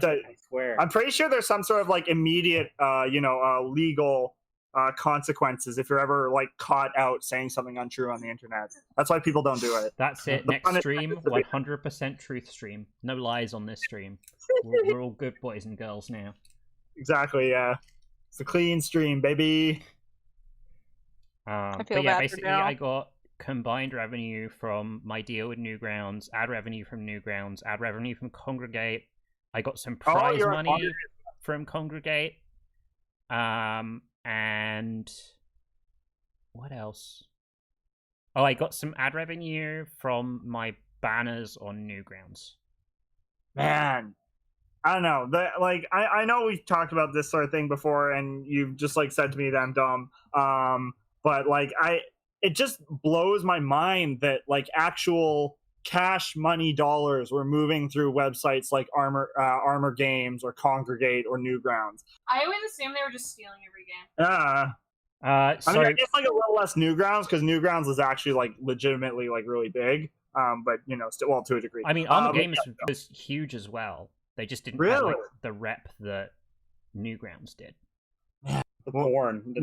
swear. I'm pretty sure there's some sort of like immediate, legal consequences if you're ever like caught out saying something untrue on the internet. That's why people don't do it. That's it. The Next punishment stream, is to be- 100% truth stream. No lies on this stream. We're all good boys and girls now. Exactly. Yeah, it's a clean stream, baby. feel But yeah, bad for basically, Daryl. I got combined revenue from my deal with Newgrounds, ad revenue from Newgrounds, ad revenue from Congregate. I got some prize you're money on- from Congregate. And what else? Oh, I got some ad revenue from my banners on Newgrounds. Man, I don't know. I know we've talked about this sort of thing before, and you've just like said to me that I'm dumb. But like it just blows my mind that like actual cash money dollars were moving through websites like Armor Games or Congregate or Newgrounds. I always assumed they were just stealing every game. I So mean, I guess like a little less Newgrounds because Newgrounds is actually like legitimately like really big. But still, well, to a degree. I mean, Armor but Games yeah, was huge as well. They just didn't have like Really? the rep that Newgrounds did. The porn.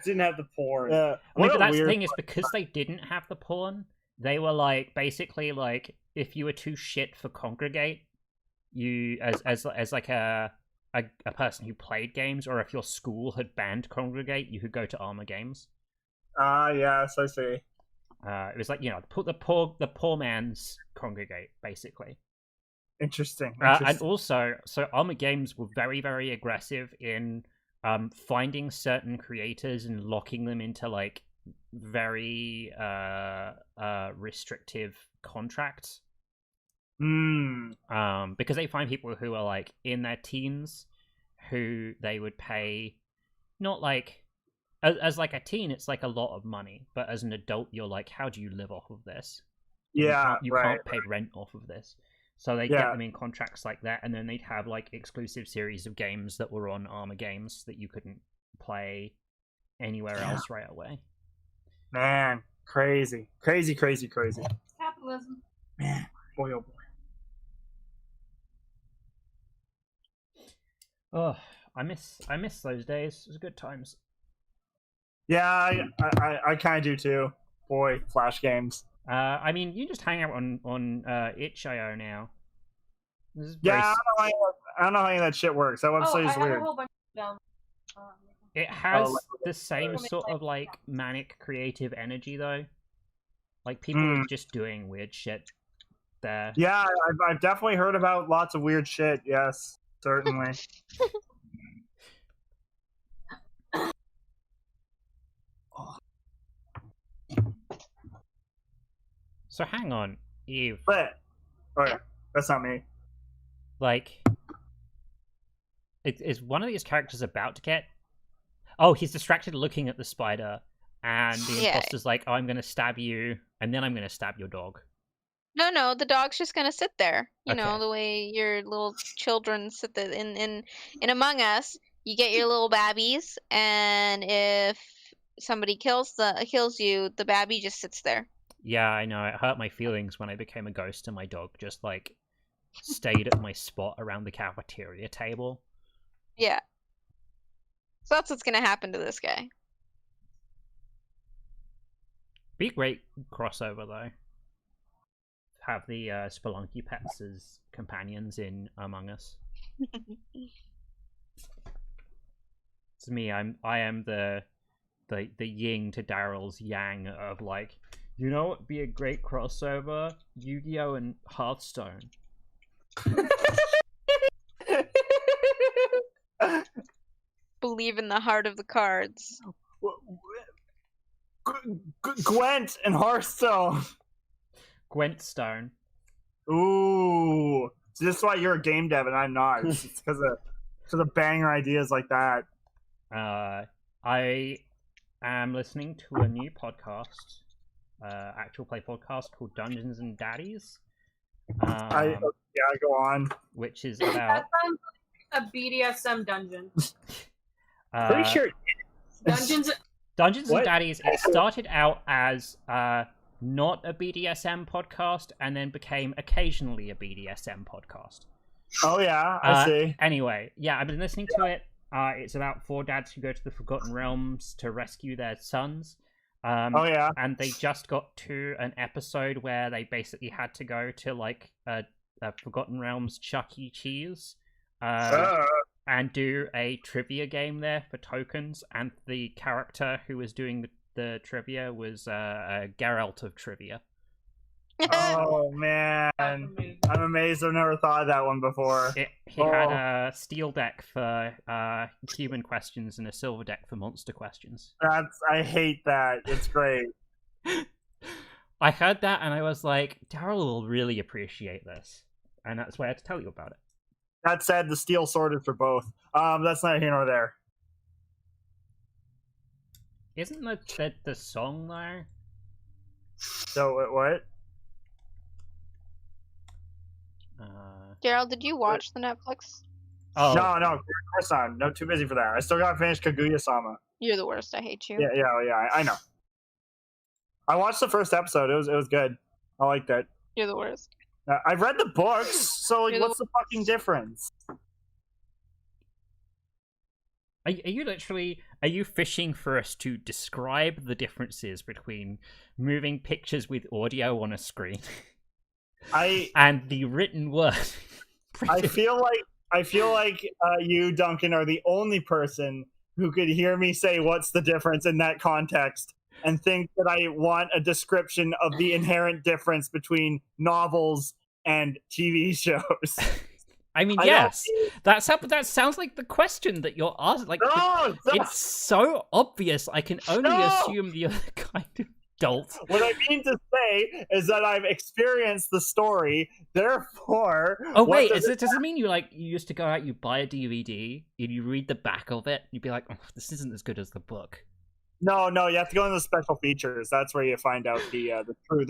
Didn't have the porn. Yeah. I mean, What but a that's the weird- thing is because they didn't have the porn, they were like basically like if you were too shit for Congregate, you as like a person who played games, or if your school had banned Congregate, you could go to Armor Games. Yes, I see. It was like the poor man's Congregate basically. Interesting. And also, so Armor Games were very, very aggressive in finding certain creators and locking them into like very restrictive contracts. Because they find people who are like in their teens who they would pay not like as like a teen it's like a lot of money, but as an adult you're like, how do you live off of this? Yeah, you right. can't pay rent off of this. So they get them in contracts like that, and then they'd have like exclusive series of games that were on Armor Games that you couldn't play anywhere else right away. Man, crazy. Capitalism. Man, boy, oh boy. Oh, I miss those days. It was good times. Yeah, I kind of do too. Boy, Flash games. I mean, you just hang out on itch.io now. This is Yeah, very I don't know how any of that shit works. That Oh, website I is have weird. a whole bunch of It has like the same like- sort of like manic creative energy though. Like people are just doing weird shit there. Yeah, I've definitely heard about lots of weird shit. Yes, certainly. So hang on, Eve. But, okay, that's not me. Like, is one of these characters about to get? Oh, he's distracted looking at the spider, and the Yeah. imposter's like, "Oh, I'm gonna stab you, and then I'm gonna stab your dog." No, the dog's just gonna sit there. You know, Okay. the way your little children sit there in Among Us, you get your little babbies, and if somebody kills you, the babby just sits there. Yeah, I know. It hurt my feelings when I became a ghost, and my dog just like stayed at my spot around the cafeteria table. Yeah. So that's what's gonna happen to this guy. Be a great crossover though. Have the Spelunky pets as companions in Among Us. It's me. I am the yin to Daryl's yang of like, you know what would be a great crossover? Yu-Gi-Oh and Hearthstone. Believe in the heart of the cards. Gwent and Hearthstone. Gwentstone. Ooh, so this is why you're a game dev and I'm not. It's because of banger ideas like that. I am listening to a new podcast, actual play podcast called Dungeons and Daddies. Yeah, go on. Which is That about sounds like a BDSM dungeon. Pretty sure. Dungeons. Dungeons and What? Daddies. It started out as not a BDSM podcast, and then became occasionally a BDSM podcast. Oh yeah, I see. Anyway, yeah, I've been listening to it. It's about 4 dads who go to the Forgotten Realms to rescue their sons. Oh yeah. And they just got to an episode where they basically had to go to like a Forgotten Realms Chuck E. Cheese and do a trivia game there for tokens. And the character who was doing the trivia was Geralt of Trivia. Oh man, I'm amazed. I've never thought of that one before. He had a steel deck for human questions and a silver deck for monster questions. I hate that. It's great. I heard that and I was like, Daryl will really appreciate this, and that's why I had to tell you about it. That said, the steel sword is for both. That's not here nor there. Isn't the song there? So what? Gerald, did you watch the Netflix? Oh No, of course not. No, too busy for that. I still gotta finish Kaguya-sama. You're the worst. I hate you. Yeah. I know. I watched the first episode. It was good. I liked it. You're the worst. I've read the books, so like, You're the what's the fucking difference? Are you fishing for us to describe the differences between moving pictures with audio on a screen and the written word? I feel like you, Duncan, are the only person who could hear me say what's the difference in that context and think that I want a description of the inherent difference between novels and TV shows. I mean, yes, that sounds like the question that you're asking. Like, No, it's so obvious. I can only assume the other kind of adult. What I mean to say is that I've experienced the story, therefore. Oh wait, does it mean you used to go out, you buy a DVD, and you read the back of it, and you'd be like, oh, this isn't as good as the book. No, you have to go into the special features. That's where you find out the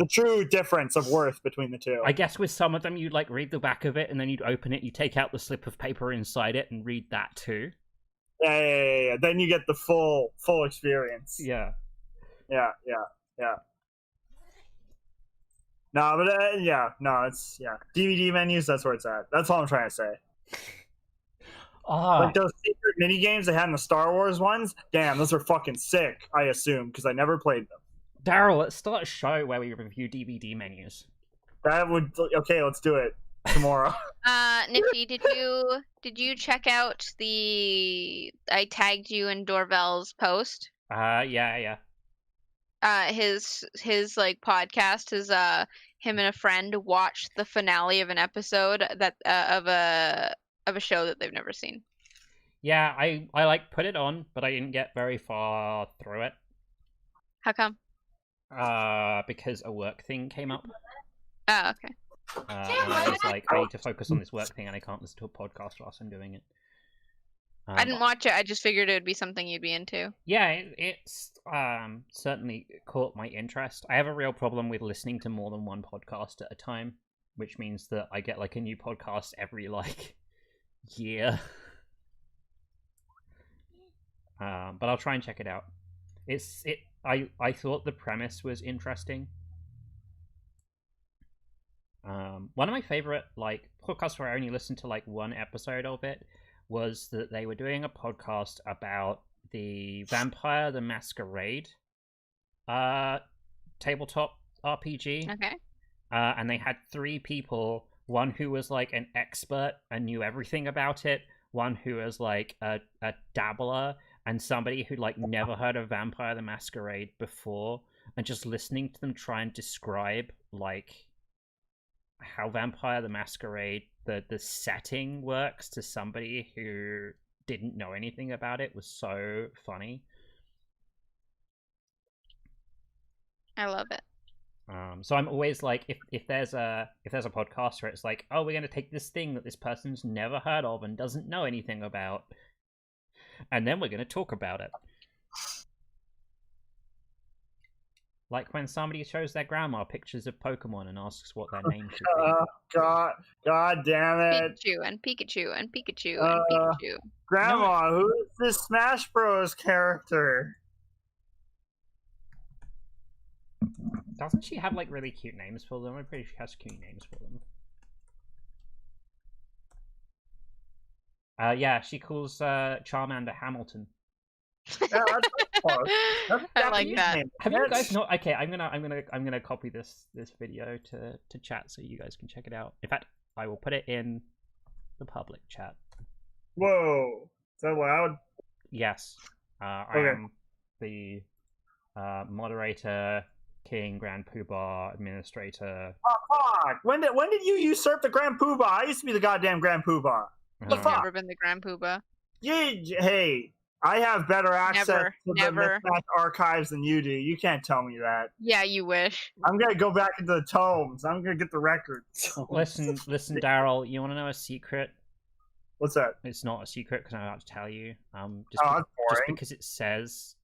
true difference of worth between the two. I guess with some of them, you'd like read the back of it, and then you'd open it, you take out the slip of paper inside it, and read that too. Yeah. Then you get the full experience. Yeah. Yeah. No, but it's DVD menus. That's where it's at. That's all I'm trying to say. Like those secret mini games they had in the Star Wars ones. Damn, those are fucking sick. I assume because I never played them. Daryl, let's start a show where we review DVD menus. That would let's do it tomorrow. Nifty, did you check out I tagged you in Dorvel's post? Yeah. His like podcast is him and a friend watched the finale of an episode that of a show that they've never seen. Yeah, I like put it on, but I didn't get very far through it. How come? Because a work thing came up. Oh, okay. And I was like, I need to focus on this work thing, and I can't listen to a podcast whilst I'm doing it. I didn't watch it. I just figured it would be something you'd be into. Yeah, it's certainly caught my interest. I have a real problem with listening to more than one podcast at a time, which means that I get like a new podcast every like year. But I'll try and check it out. I thought the premise was interesting. One of my favorite like podcasts where I only listened to like one episode of it was that they were doing a podcast about the Vampire the Masquerade tabletop RPG. Okay. And they had 3 people, one who was like an expert and knew everything about it, one who was like a dabbler, and somebody who'd like never heard of Vampire the Masquerade before, and just listening to them try and describe like how Vampire the Masquerade, the setting works to somebody who didn't know anything about it was so funny. I love it. So I'm always like, if there's a podcast where it's like, oh, we're gonna take this thing that this person's never heard of and doesn't know anything about, and then we're gonna talk about it. Like when somebody shows their grandma pictures of Pokemon and asks what their name should be. God damn it. Pikachu and Pikachu and Pikachu and Pikachu. Grandma, who is this Smash Bros. Character? Doesn't she have like really cute names for them? I'm pretty sure she has cute names for them. Yeah, she calls Charmander Hamilton. Yeah, that's close. That's I like Japanese that. name. Have you guys not? Okay, I'm gonna copy this video to chat so you guys can check it out. In fact, I will put it in the public chat. Whoa. Is that loud? Yes, I Okay. am the moderator, king, grand poobah, administrator. Oh, fuck. When did you usurp the Grand Poobah? I used to be the goddamn Grand Poobah. The Uh, fuck? Never been the Grand Poobah. Hey, I have better access Never, to never. the Misc Match archives than you do. You can't tell me that. Yeah, you wish. I'm gonna go back into the tomes. I'm gonna get the records. listen, Daryl. You want to know a secret? What's that? It's not a secret because I'm about to tell you. Oh, that's Just boring. because it says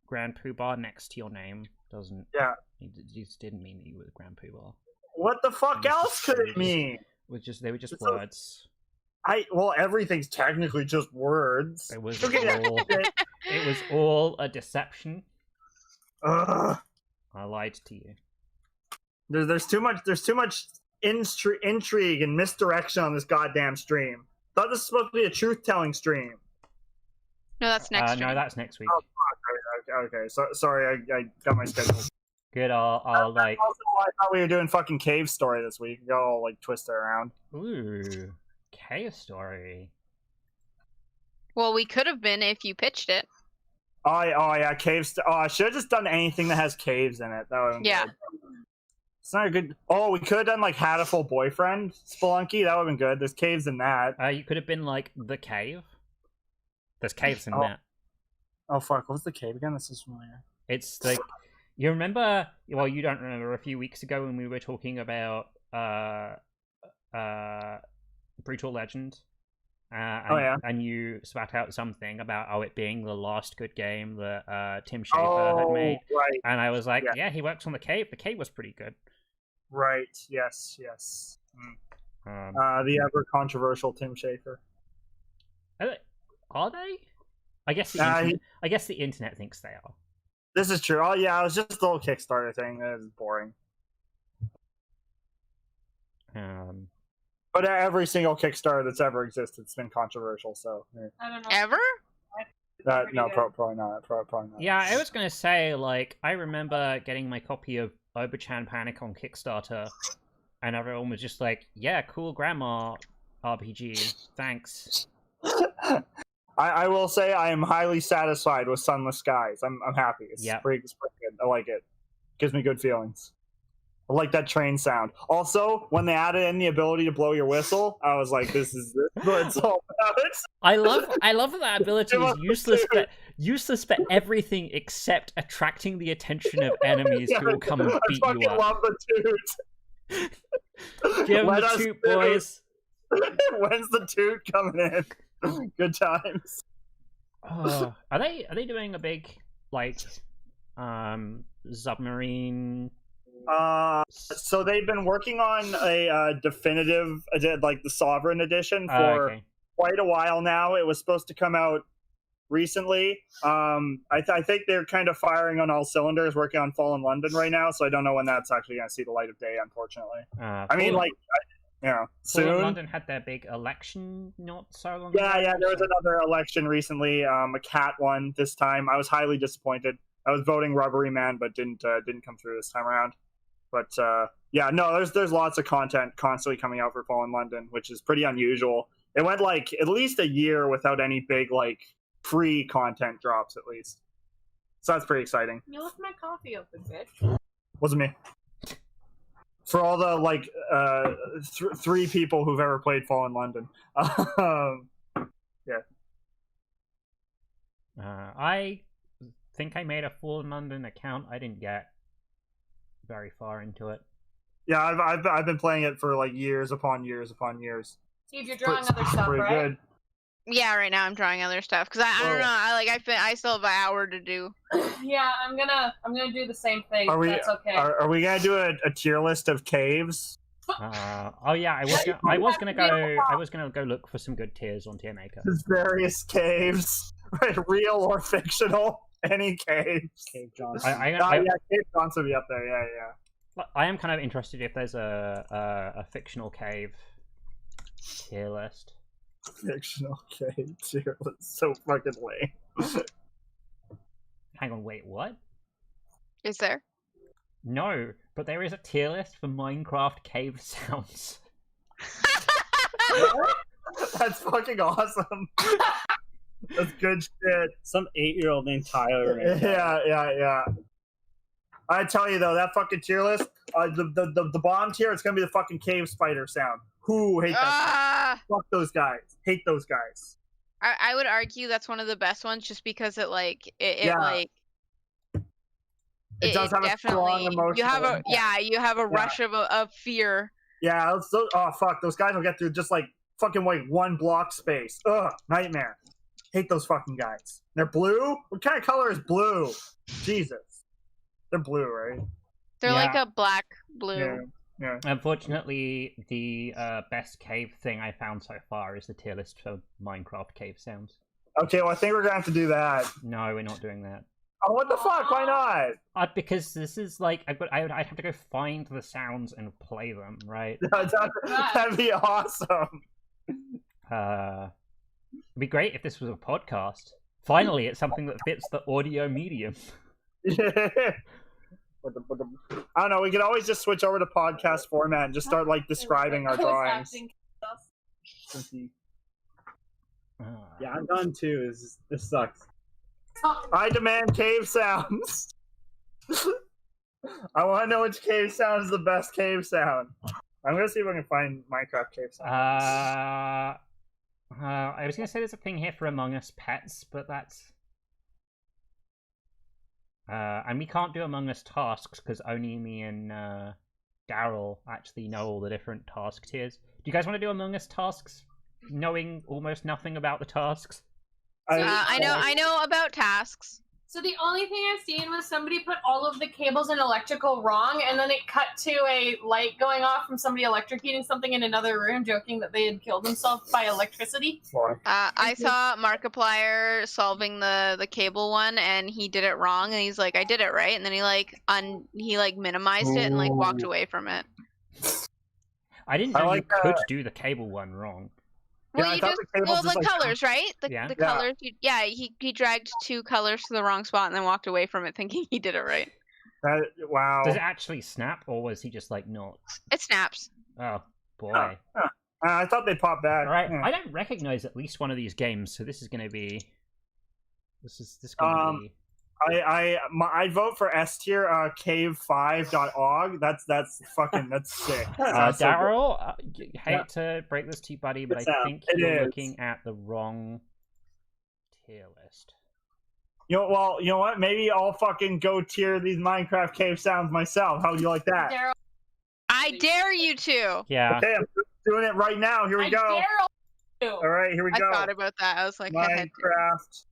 Grand Poobah next to your name doesn't. Yeah. It just didn't mean that you were the Grand Poobah. What the fuck It was else just- could it it was just- mean? They were just It's so- words. Well, everything's technically just words. It was Look at all. that. It was all a deception. Ugh. I lied to you. There's too much intrigue and misdirection on this goddamn stream. Thought this was supposed to be a truth-telling stream. No, that's next. No, stream. that's next week. Oh, okay. So sorry, I got my schedule. Good. I'll like. Also, I thought we were doing fucking cave story this week. We got all like twisted around. Ooh, cave story. Well, we could have been if you pitched it. Oh yeah, caves. I should have just done anything that has caves in it. That would Yeah. It's not a good. Oh, we could have done like had a full boyfriend Spelunky. That would have been good. There's caves in that. You could have been like the cave. There's caves in Oh. that. Oh fuck, what's the cave again? This is familiar. It's like you remember. Well, you don't remember a few weeks ago when we were talking about Brutal Legend. And you spat out something about it being the last good game that Tim Schafer had made, right, and I was like, Yeah. yeah, he works on the cave. The cave was pretty good. right, yes. Um, The ever controversial Tim Schafer. are they? I guess the Uh, internet, I guess the internet thinks they are. This is true. Oh yeah, it was just a little Kickstarter thing. It was boring. But every single Kickstarter that's ever existed's been controversial. So I don't know. Ever? no, probably not. Probably not. Yeah, I was gonna say, like, I remember getting my copy of Oberchan Panic on Kickstarter, and everyone was just like, "Yeah, cool, Grandma RPG, thanks." I will say I am highly satisfied with Sunless Skies. I'm happy. It's Yeah. pretty good. I like it. Gives me good feelings. I like that train sound. Also, when they added in the ability to blow your whistle, I was like, "This is what it's all about." I love that that ability It is was useless for everything except attracting the attention of enemies who will come and I beat fucking you up. love the toot. Give 'em Let the us toot, toot. boys. When's the toot coming in? Good times. Oh, are they doing a big like submarine? So they've been working on a definitive, like the Sovereign Edition for Okay. quite a while now. It was supposed to come out recently. I think they're kind of firing on all cylinders, working on Fallen London right now. So I don't know when that's actually going to see the light of day, unfortunately. I mean, like, soon. London had their big election not so long Yeah, ago. there was another election recently, a cat one this time. I was highly disappointed. I was voting Rubbery Man, but didn't come through this time around. But yeah, no, there's lots of content constantly coming out for Fallen London, which is pretty unusual. It went like at least a year without any big like free content drops, at least. So that's pretty exciting. You left my coffee open, bitch. Wasn't me. For all the like 3 people who've ever played Fallen London. Yeah. I think I made a Fallen London account. I didn't get very far into it. Yeah, I've been playing it for like years upon years upon years. Steve, you're drawing It's other stuff, pretty right? good. Yeah, right now I'm drawing other stuff because I don't know. I still have an hour to do. Yeah, I'm gonna do the same thing. Are we? That's okay. Are we gonna do a tier list of caves? Oh yeah, I was gonna go look for some good tiers on Tier Maker. There's various caves, right? Real or fictional, any caves. Cave Johnson. Yeah, Cave Johnson will be up there. Yeah. I am kind of interested if there's a fictional cave tier list. Fictional cave tier list, so fucking lame. Hang on, wait, what? Is there? No, but there is a tier list for Minecraft cave sounds. That's fucking awesome. That's good shit. Some 8-year-old named Tyler. Yeah. I tell you though, that fucking tier list, the bottom tier, it's gonna be the fucking cave spider sound. Who hate that? Fuck those guys. Hate those guys. I would argue that's one of the best ones, just because it does have a strong emotional you have a impact. you have a rush of fear. Yeah, oh fuck, those guys will get through just like fucking like 1 block space. Ugh, nightmare. Hate those fucking guys. They're blue? What kind of color is blue? Jesus. They're blue, right? They're Yeah. like a black blue. Yeah. Unfortunately, the best cave thing I found so far is the tier list for Minecraft cave sounds. Okay, well I think we're gonna have to do that. No, we're not doing that. Oh, what the fuck? Why not? Because this is like I'd have to go find the sounds and play them, right? That'd be awesome. It'd be great if this was a podcast. Finally, it's something that fits the audio medium. I don't know. We could always just switch over to podcast format and just start like describing our drawings. Yeah, I'm done too. This sucks. I demand cave sounds. I want to know which cave sound is the best cave sound. I'm gonna see if I can find Minecraft cave sound. I was gonna say there's a thing here for Among Us pets, but that's and we can't do Among Us tasks because only me and Daryl actually know all the different task tiers. Do you guys want to do Among Us tasks, knowing almost nothing about the tasks? I know about tasks. So the only thing I've seen was somebody put all of the cables and electrical wrong, and then it cut to a light going off from somebody electrocuting something in another room, joking that they had killed themselves by electricity. I saw Markiplier solving the cable one, and he did it wrong, and he's like, "I did it right," and then he minimized it and like walked away from it. I didn't know you could do the cable one wrong. Well, you just the colors, right? The colors. He dragged 2 colors to the wrong spot and then walked away from it, thinking he did it right. Wow. Does it actually snap, or was he just like not? It snaps. Oh boy. I thought they'd pop back. All right, I don't recognize at least one of these games, so this is gonna be. This gonna be. I vote for S tier. Cave5.org. That's sick. Daryl, hate to break this to you, buddy, but I think you're looking at the wrong tier list. You know what? Maybe I'll fucking go tier these Minecraft cave sounds myself. How would you like that? Daryl. I dare you to. Yeah. Okay, I'm doing it right now. Here we go. All right, here we go. I thought about that. I was like, Minecraft.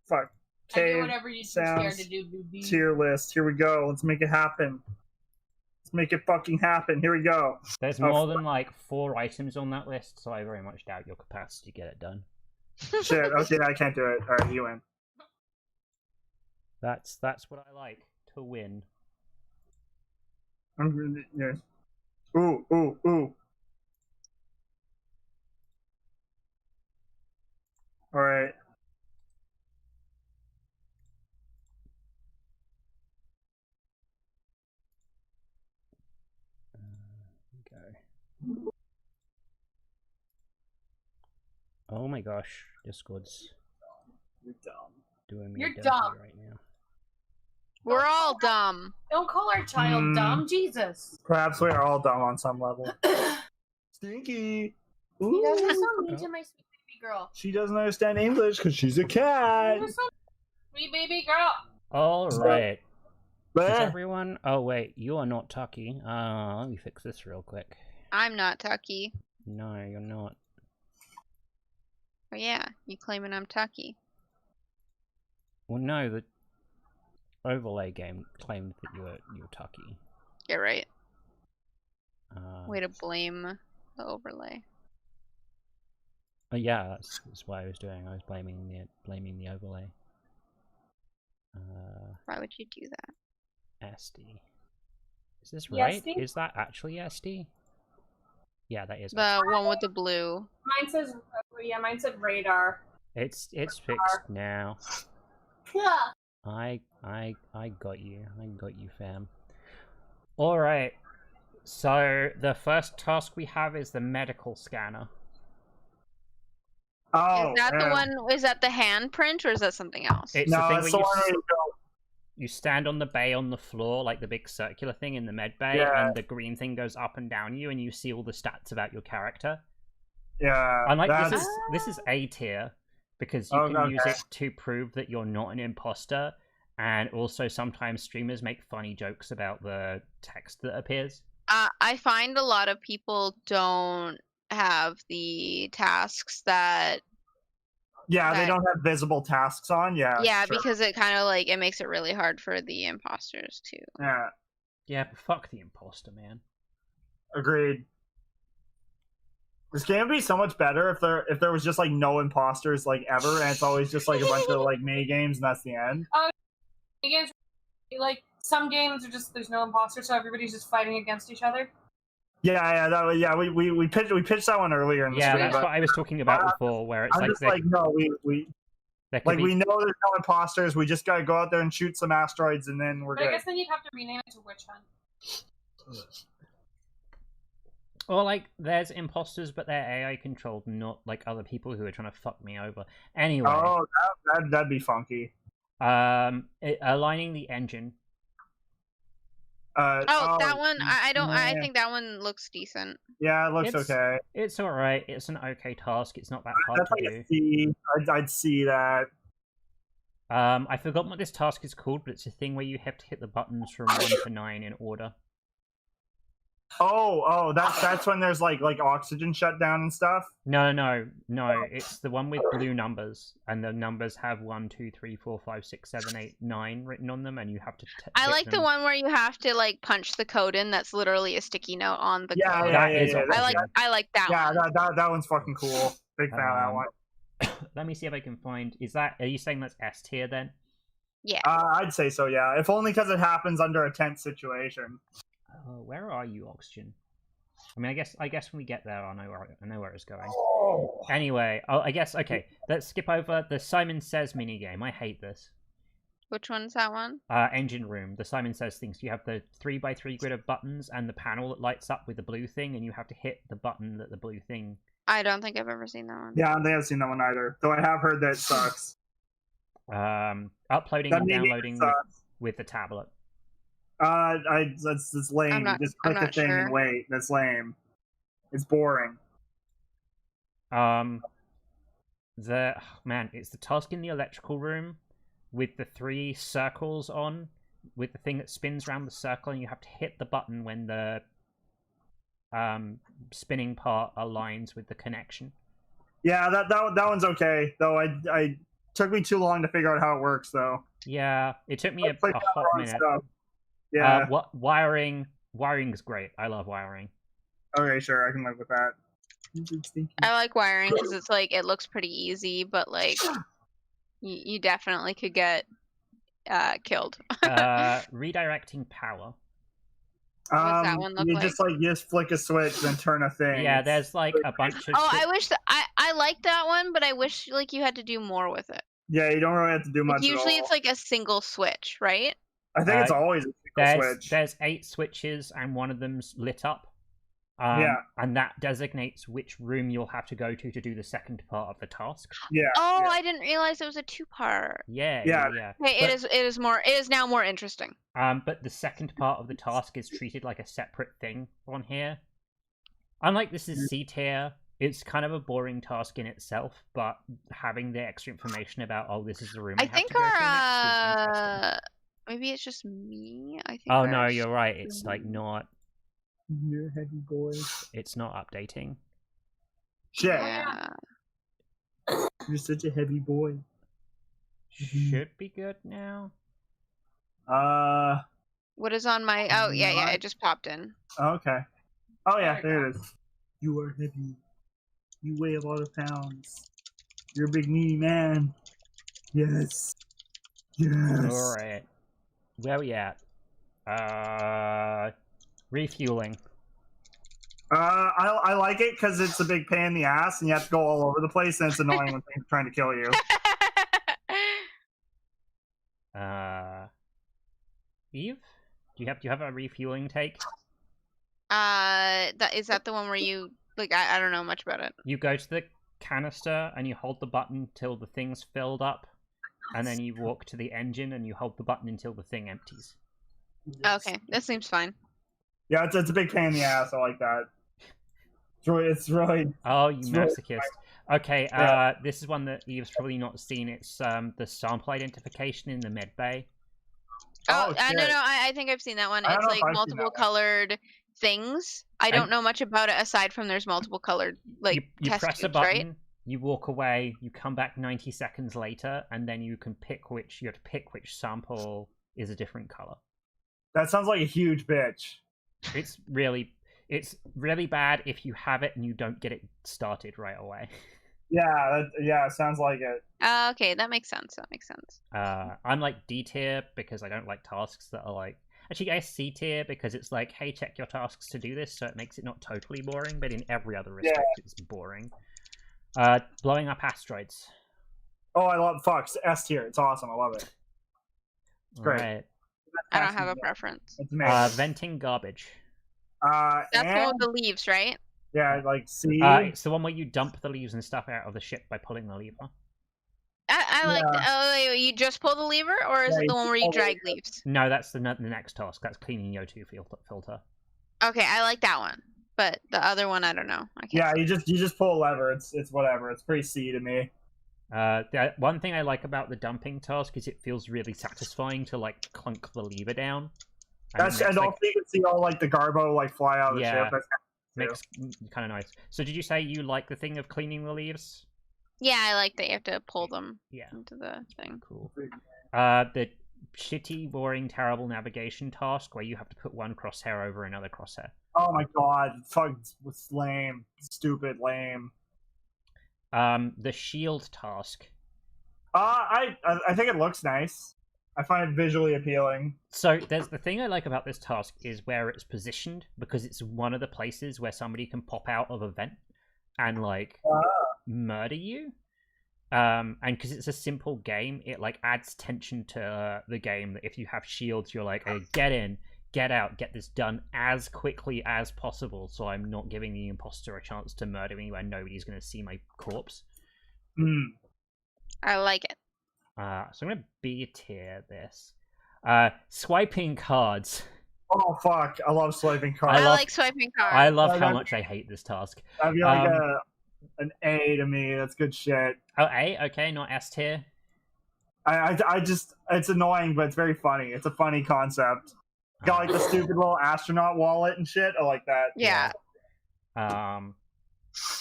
Fuck. Cave whatever you sounds to do, tier list. Here we go. Let's make it happen. Let's make it fucking happen. Here we go. There's more than like 4 items on that list, so I very much doubt your capacity to get it done. Shit. Okay, I can't do it. All right, you win. That's what I like to win. Yeah. Ooh. All right. Oh my gosh, Discord's You're dumb. doing me You're dirty dumb. right now. We're all dumb. Don't call our child dumb, Jesus. Perhaps we are all dumb on some level. Stinky. You guys are so mean Oh. to my sweet baby girl. She doesn't understand English because she's a cat. You're so sweet baby girl. All right. Is Bleh. everyone? Oh wait, you are not Tucky. Let me fix this real quick. I'm not Tucky. No, you're not. Oh yeah, you claiming I'm Tucky. Well, no, the overlay game claimed that you were Tucky. You're right. Uh, Way to blame the overlay. yeah, that's what I was doing. I was blaming the overlay. Why would you do that? SD. Is this Yeah, right? SD? Is that actually SD? Yeah, that is. The one with the blue. Mine says, mine said radar. It's fixed now. Yeah. I got you. I got you, fam. All right. So the first task we have is the medical scanner. Oh, Is that the man. one? Is that the handprint or is that something else? It's No, the thing it's where the one where you go. you stand on the bay on the floor, like the big circular thing in the med bay, Yeah. and the green thing goes up and down you, and you see all the stats about your character. Yeah. Unlike that's- this is A tier because you Oh, can use okay. it to prove that you're not an imposter, and also sometimes streamers make funny jokes about the text that appears. I find a lot of people don't have the tasks that. Yeah, they Right. don't have visible tasks on. Yeah. Yeah, sure. because it kind of like it makes it really hard for the imposters too. Yeah. Yeah, but fuck the imposter, man. Agreed. This game would be so much better if there was just like no imposters like ever, and it's always just like a bunch of like mini games, and that's the end. Games, like some games are just there's no imposter, so everybody's just fighting against each other. Yeah. We pitched that one earlier in the Yeah, stream. that's But what I was talking about before, where it's I'm like, just like, no, we there could like be... we know there's no imposters. We just gotta go out there and shoot some asteroids, and then we're But I good. guess then you'd have to rename it to Witch Hunt. Or like, there's imposters, but they're AI controlled, not like other people who are trying to fuck me over. Anyway, Oh, that'd be funky. aligning the engine. That one I don't. I yeah. think that one looks decent. Yeah, it looks It's- okay. It's all right. It's an okay task. It's not that hard That's to like do. a C. I'd see that. I forgot what this task is called, but it's a thing where you have to hit the buttons from 1 to 9 in order. Oh, that's when there's like oxygen shutdown and stuff. No. It's the one with blue numbers, and the numbers have 1, 2, 3, 4, 5, 6, 7, 8, 9 written on them, and you have to. I hit like the them. one where you have to like punch the code in. That's literally a sticky note on the Yeah, code. That is yeah. awesome. I like that Yeah, one. that one's fucking cool. Big fan of that one. Let me see if I can find. Are you saying that's S tier then? Yeah. I'd say so. Yeah, if only because it happens under a tense situation. Where are you, Oxygen? I mean, I guess when we get there, I know where it's going. Oh. Anyway, I guess okay. Let's skip over the Simon Says minigame. I hate this. Which one's that one? Engine room. The Simon Says things. You have the 3x3 grid of buttons and the panel that lights up with the blue thing, and you have to hit the button that the blue thing. I don't think I've ever seen that one. Yeah, I don't think I've seen that one either. Though I have heard that it sucks. Uploading That and mini game downloading sucks. with the tablet. That's lame. I'm You not- just I'm click a not thing sure. and wait. That's lame. It's boring. It's the task in the electrical room with the 3 circles on, with the thing that spins around the circle, and you have to hit the button when the spinning part aligns with the connection. Yeah, that one's okay. Though I took me too long to figure out how it works. Though. Yeah, it took me I a clicked on the hot wrong minute. stuff. Yeah. Wiring's great. I love wiring. Okay, sure. I can live with that. I like wiring because it's like it looks pretty easy, but like you definitely could get killed. Redirecting power. What's that one look you like? you just flick a switch and turn a thing. Yeah, It's- there's like a bunch of. Oh, shit- I wish I like that one, but I wish like you had to do more with it. Yeah, you don't really have to do much. Like, usually at all. it's like a single switch, right? I think it's always a single switch. There's 8 switches and one of them's lit up. Yeah. And that designates which room you'll have to go to do the second part of the task. Yeah. Oh, yeah. I didn't realize it was a 2-part. Yeah. Yeah. Okay, But- it is now more interesting. But the second part of the task is treated like a separate thing on here. Unlike this is C tier, it's kind of a boring task in itself, but having the extra information about, this is the room I we have think to go to next is interesting. Maybe it's just me. I think. Oh no, you're right. It's like not. You're a heavy boy. It's not updating. Shit. Yeah. You're such a heavy boy. Should be good now. What is on my? Oh yeah, it just popped in. Okay. Oh yeah, there it is. You are heavy. You weigh a lot of pounds. You're a big meaty man. Yes. Yes. All right. Where we at? Refueling. I like it because it's a big pain in the ass, and you have to go all over the place, and it's annoying when things are trying to kill you. Eve, do you have a refueling take? Is that the one where you like? I don't know much about it. You go to the canister and you hold the button till the thing's filled up, and then you walk to the engine and you hold the button until the thing empties. Okay, this seems fine. Yeah, it's a big pain in the ass. I like that. It's really. Oh, you It's really masochist. Okay, Yeah. this is one that Eve's probably not seen. It's the sample identification in the med bay. Oh, no, shit. I think I've seen that one. I don't It's know like if I've seen that multiple one. colored things. I don't know much about it aside from there's multiple colored like you test press a tubes, button, right? you walk away, you come back 90 seconds later, and then you can pick which sample is a different color. That sounds like a huge bitch. It's really bad if you have it and you don't get it started right away. Yeah, sounds like it. Okay, that makes sense. I'm like D tier because I don't like tasks that are like. Actually, I C tier because it's like, hey, check your tasks to do this, so it makes it not totally boring, but in every other respect, it's boring. Blowing up asteroids. Oh, I love S tier. It's awesome. I love it. It's great. Right. I don't have a preference. It's amazing. Venting garbage. That's the one And with the leaves, right? yeah, like C. It's the one where you dump the leaves and stuff out of the ship by pulling the lever. I like. Oh, wait, you just pull the lever, or is Yeah, it the you one where pull you the drag lever. leaves? No, that's the next task. That's cleaning the O2 filter. Okay, I like that one, but the other one, I don't know. I can't Yeah, say. you just pull a lever. It's whatever. It's pretty C to me. The one thing I like about the dumping task is it feels really satisfying to like clunk the lever down. And it also you can see all like the garbo like fly out of the Yeah. ship. makes kind of nice. So did you say you like the thing of cleaning the leaves? Yeah, I like that you have to pull them Yeah. into the thing. Cool. The shitty, boring, terrible navigation task where you have to put one crosshair over another crosshair. Oh my god, fuck, it's lame, stupid, lame. The shield task. I think it looks nice. I find it visually appealing. So there's the thing I like about this task is where it's positioned, because it's one of the places where somebody can pop out of a vent and like murder you. And because it's a simple game, it like adds tension to the game. That if you have shields, you're like, hey, get in, get out, get this done as quickly as possible, so I'm not giving the imposter a chance to murder me when nobody's going to see my corpse. I like it. So I'm going to B tier this. Swiping cards. Oh fuck, I love swiping cards. I like swiping cards. I love how much I hate this task. That'd be like an A to me. That's good shit. Oh, A? Okay, not S tier. I just, it's annoying, but it's very funny. It's a funny concept. Got like the stupid little astronaut wallet and shit. I like that. Yeah.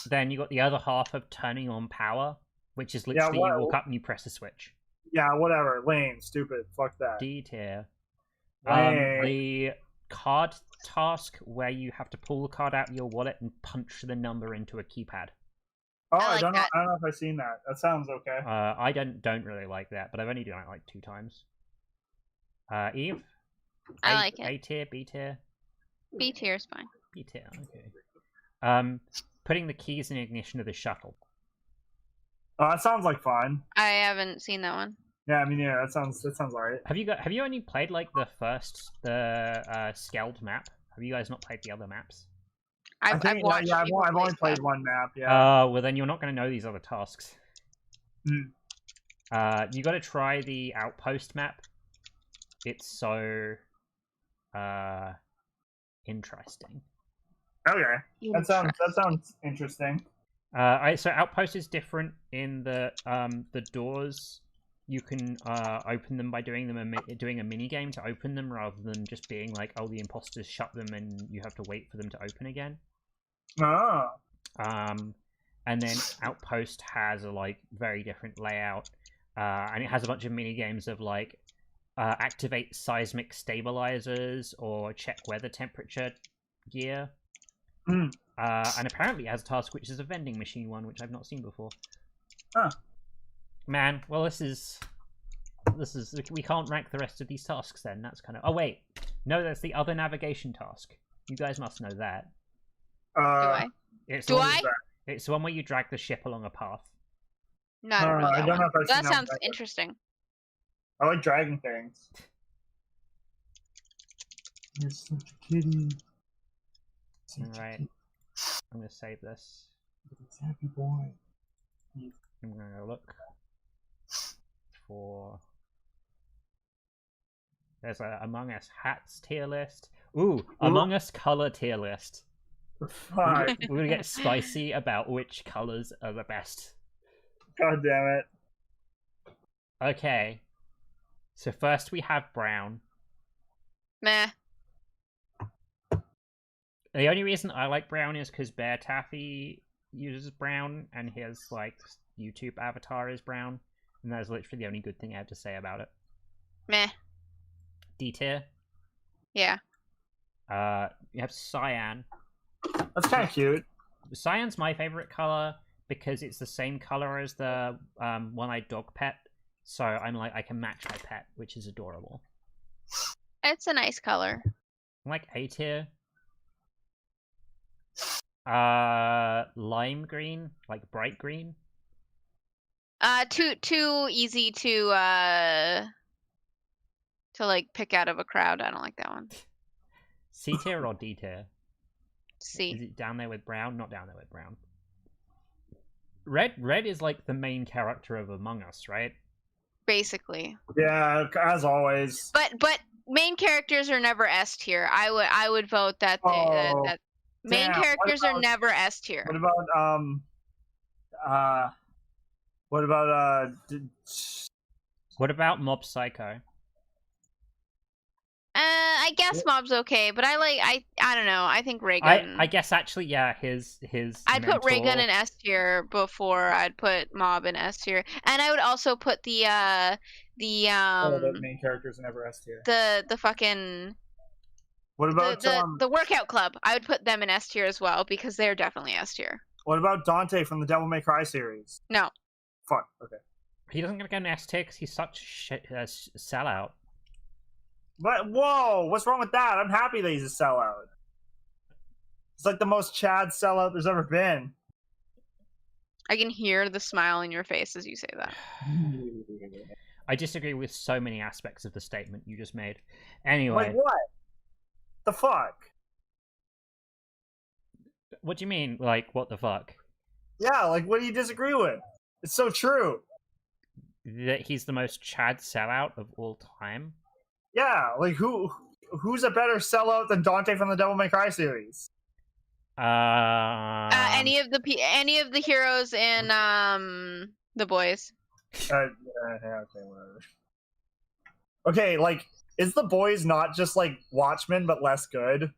Then you got the other half of turning on power, which is literally you walk up and you press a switch. Yeah, whatever. Lame, stupid. Fuck that. D tier. Lame. The card task where you have to pull the card out of your wallet and punch the number into a keypad. Oh, I like don't know. that. I don't know if I've seen that. That sounds okay. I don't really like that, but I've only done it like 2 times. Eve? I like it. A tier, B tier? B tier is fine. B tier, okay. Putting the keys in ignition of the shuttle. Oh, that sounds like fun. I haven't seen that one. Yeah, I mean, yeah, that sounds alright. Have you only played like the Skeld map? Have you guys not played the other maps? I've watched. I've people only play played stuff. one map. Yeah. Oh, well then you're not going to know these other tasks. You got to try the outpost map. It's so interesting. Okay. That sounds interesting. So outpost is different in the doors you can open them by doing doing a mini game to open them, rather than just being like, oh, the imposters shut them and you have to wait for them to open again. Ah. And then Outpost has a like very different layout, and it has a bunch of mini games of like activate seismic stabilizers or check weather temperature gear. Mm. And apparently it has a task which is a vending machine one, which I've not seen before. Huh. Man, well, this is we can't rank the rest of these tasks then. That's kind of... Oh, wait. No, that's the other navigation task. You guys must know that. Do I? It's Do the one- I? It's the one where you drag the ship along a path. No, I don't know I that don't know one. if I've seen That that sounds one. interesting. I like dragging things. You're such a kitty. Alright. I'm gonna save this. It's happy boy. I'm gonna look for... There's a Among Us hats tier list. Ooh, Among Us color tier list. Fuck. We're gonna get spicy about which colors are the best. God damn it. Okay. So first we have brown. Meh. The only reason I like brown is because Bear Taffy uses brown, and his like YouTube avatar is brown, and that's literally the only good thing I have to say about it. Meh. D tier. Yeah. You have cyan. That's kind of cute. Cyan's my favorite color because it's the same color as the one-eyed dog pet. So I'm like, I can match my pet, which is adorable. It's a nice color. I'm like A tier. Lime green, like bright green. Too easy to like pick out of a crowd. I don't like that one. C tier or D tier? Is C. it down there with brown? Not down there with brown. Red is like the main character of Among Us, right? Basically. Yeah, as always. But main characters are never S tier. I would vote that Oh, that main damn. characters What are about- never S tier. What about What about Mob Psycho? I guess Mob's okay, but I don't know. I think Raygun. I guess actually, yeah, his I'd put mentor- Raygun in S tier before I'd put Mob in S tier, and I would also put the the main characters in ever S tier? the fucking What about the workout club. I would put them in S tier as well because they're definitely S tier. what about Dante from the Devil May Cry series? No. Fuck. Okay. He doesn't get an S tier because he's such a shit sellout. But whoa, what's wrong with that? I'm happy that he's a sellout. It's like the most Chad sellout there's ever been. I can hear the smile in your face as you say that. I disagree with so many aspects of the statement you just made. Anyway, Like what? The fuck? what do you mean? Like, what the fuck? Yeah, like what do you disagree with? It's so true. That he's the most Chad sellout of all time? Yeah, like who's a better sellout than Dante from the Devil May Cry series? Any of the heroes in The Boys. Yeah, okay, whatever. Okay, like, is The Boys not just like Watchmen but less good?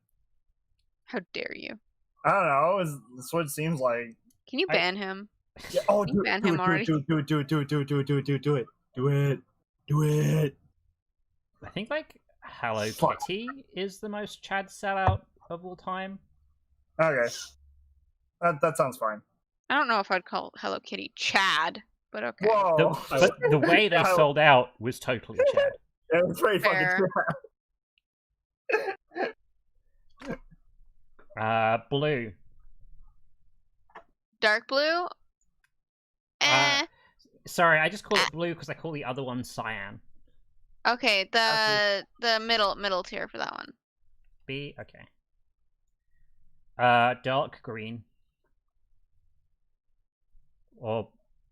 How dare you? I don't know. That's what it seems like. Can you ban him? Yeah, oh, You banned him already. do it. I think like Hello Fuck. Kitty is the most Chad sellout of all time. Okay, that sounds fine. I don't know if I'd call Hello Kitty Chad, but okay. Whoa, But the way they I- sold out was totally Chad. it was pretty Fair. fucking. Blue. Dark blue? Sorry, I just call it blue because I call the other one cyan. Okay, the middle tier for that one. B, okay. Dark green. Or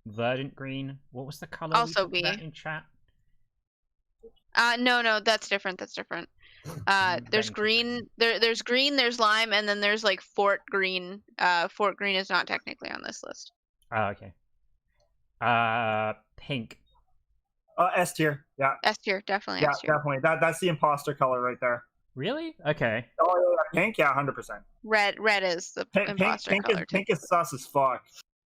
verdant green. What was the color? Also we talked about B. in chat? No, that's different. There's Then green. There's green. There's lime, and then there's like fort green. Fort green is not technically on this list. Oh, okay. Pink. S tier. Yeah. S tier, definitely Yeah, S tier. definitely. That's the imposter color right there. Really? Okay. Oh yeah, pink. Yeah, 100%. Red is the imposter color too. Pink is sus as fuck.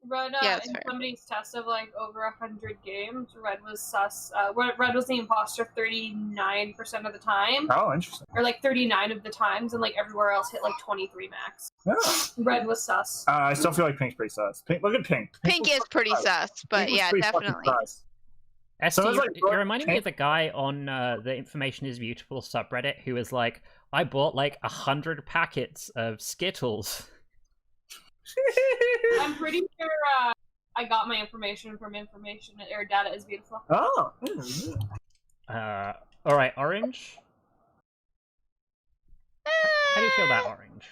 Red, Yeah, that's in fair. somebody's test of like over 100 games, red was sus. Red was the imposter 39% of the time, Oh, interesting. or like 39 of the times, and like everywhere else hit like 23 max. Yeah. Red was sus. I still feel like pink's pretty sus. Pink, look at pink. Pink is pretty sus, but Pink was yeah, pretty fucking definitely. sus. Esty, So it's like you're reminding me of the guy on the Information is Beautiful subreddit who was like, I bought like 100 packets of Skittles. I'm pretty sure I got my information from information or data is beautiful. Oh. All right, orange. How do you feel about orange?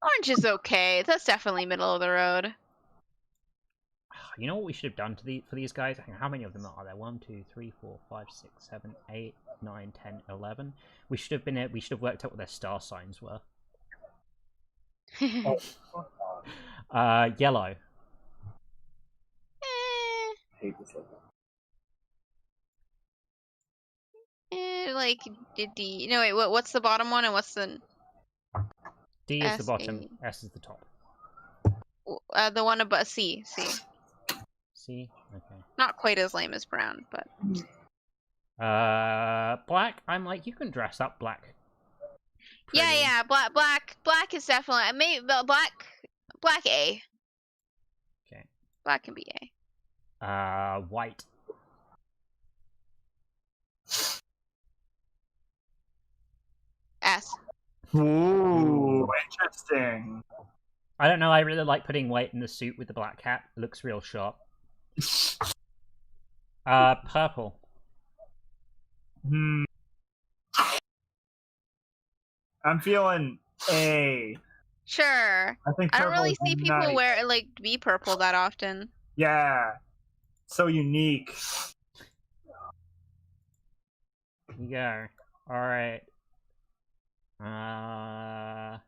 Orange is okay. That's definitely middle of the road. You know what we should have done for these guys? Hang on, how many of them are there? 1, 2, 3, 4, 5, 6, 7, 8, 9, 10, 11. We should have worked out what their star signs were. Yellow. Like D. No wait, what's the bottom one and what's the D is the bottom, S is the top. the one above C? C? Okay. Not quite as lame as brown, but black. I'm like, you can dress up black. Pretty. yeah. Black is definitely maybe black A. Okay. Black can be A. White. S. Ooh, interesting. I don't know. I really like putting white in the suit with the black hat. It looks real sharp. Purple. I'm feeling A. Sure. I think I don't really purple is see people nice. be purple that often. Yeah. So unique. You go. All right. I'm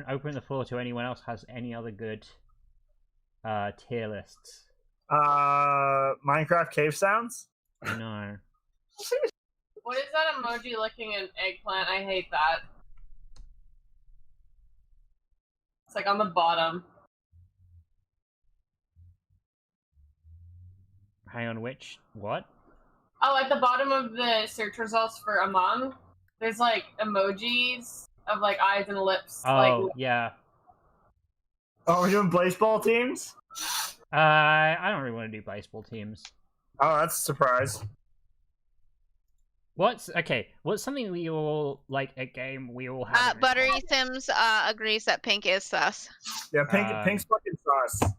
open the floor to anyone else has any other good tier lists. Minecraft cave sounds? No. What is that emoji licking an eggplant? I hate that. It's like on the bottom. Hang on, which? What? Oh, at the bottom of the search results for Among, there's like emojis of like eyes and lips. Oh, like... yeah. Oh, we're doing baseball teams? I don't really want to do baseball teams. Oh, that's a surprise. What's something we all like a game we all have? Buttery Sims agrees that pink is sus. Yeah, pink's fucking sus.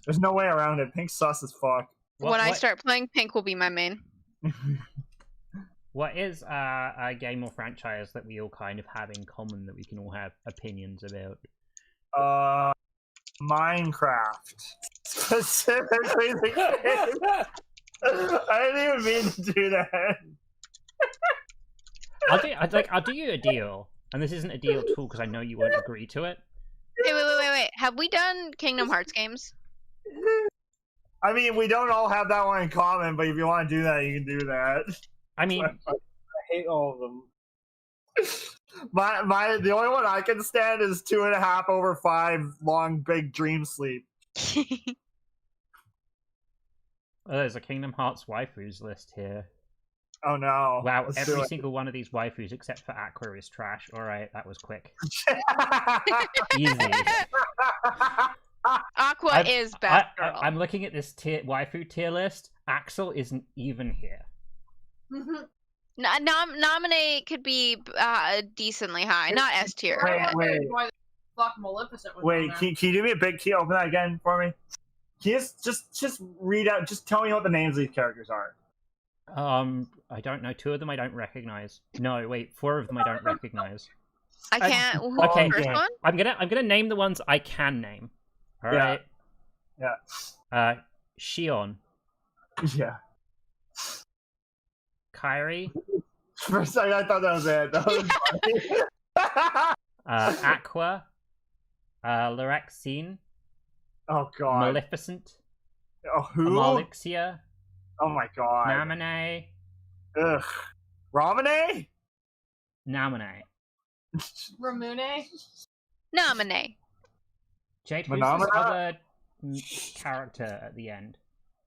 There's no way around it. Pink's sus as fuck. When I start playing, pink will be my main. What is a game or franchise that we all kind of have in common that we can all have opinions about? Minecraft. Specifically the game. I didn't even mean to do that. I'll do you a deal, and this isn't a deal at all because I know you won't agree to it. Hey, wait. Have we done Kingdom Hearts games? I mean, we don't all have that one in common, but if you want to do that, you can do that. I mean, I hate all of them. The only one I can stand is 2.5 over 5 long big dream sleep. there's a Kingdom Hearts waifus list here. Oh no! Wow, Let's every do it. single one of these waifus except for Aqua is trash. All right, that was quick. Easy. Aqua is best girl. I'm looking at this waifu tier list. Axel isn't even here. Nominate could be decently high, not S tier. Wait. Why the fuck Maleficent was Wait, on can you do me a big key? Open that again for me. Can you just read out? Just tell me what the names of these characters are. I don't know. 2 of them I don't recognize. No, wait, 4 of them I don't recognize. I can't. Who's Okay. the first one? I'm gonna name the ones I can name. All right. Yeah. Shion, Yeah. Kairi, For a second, I thought that was it. That was funny. Aqua, Lorexine, Oh god. Maleficent, Oh, who? Amalixia, Oh my god. Namine, Ugh. Ramune? Namine. Ramune? Nominate. Jade, who's Phenomena? this other character at the end?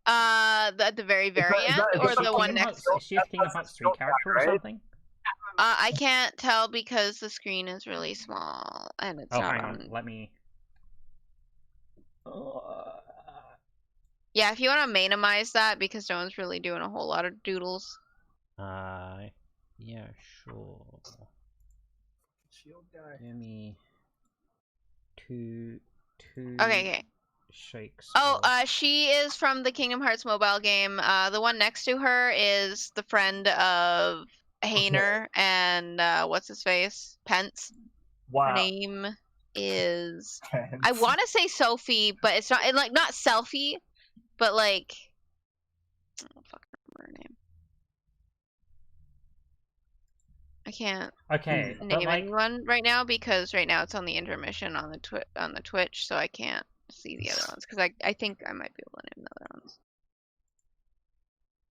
At the very end, is or that the one Kingdom next? Hearts, is she a Kingdom That's Hearts a 3 skill character or right? something? I can't tell because the screen is really small and it's Oh, not hang on. Let me. Yeah, if you want to minimize that because no one's really doing a whole lot of doodles. Yeah, sure. Shield guy. Give me two Okay. shakes. Oh, of- she is from the Kingdom Hearts mobile game. The one next to her is the friend of Hainer and what's his face? Pence. Her Wow. name is I want to say Sophie, but it's not not selfie, but like I don't fucking remember her name. I can't Okay, but name like, anyone right now because right now it's on the intermission on the Twitch, so I can't see the other ones because I think I might be able to name the other ones.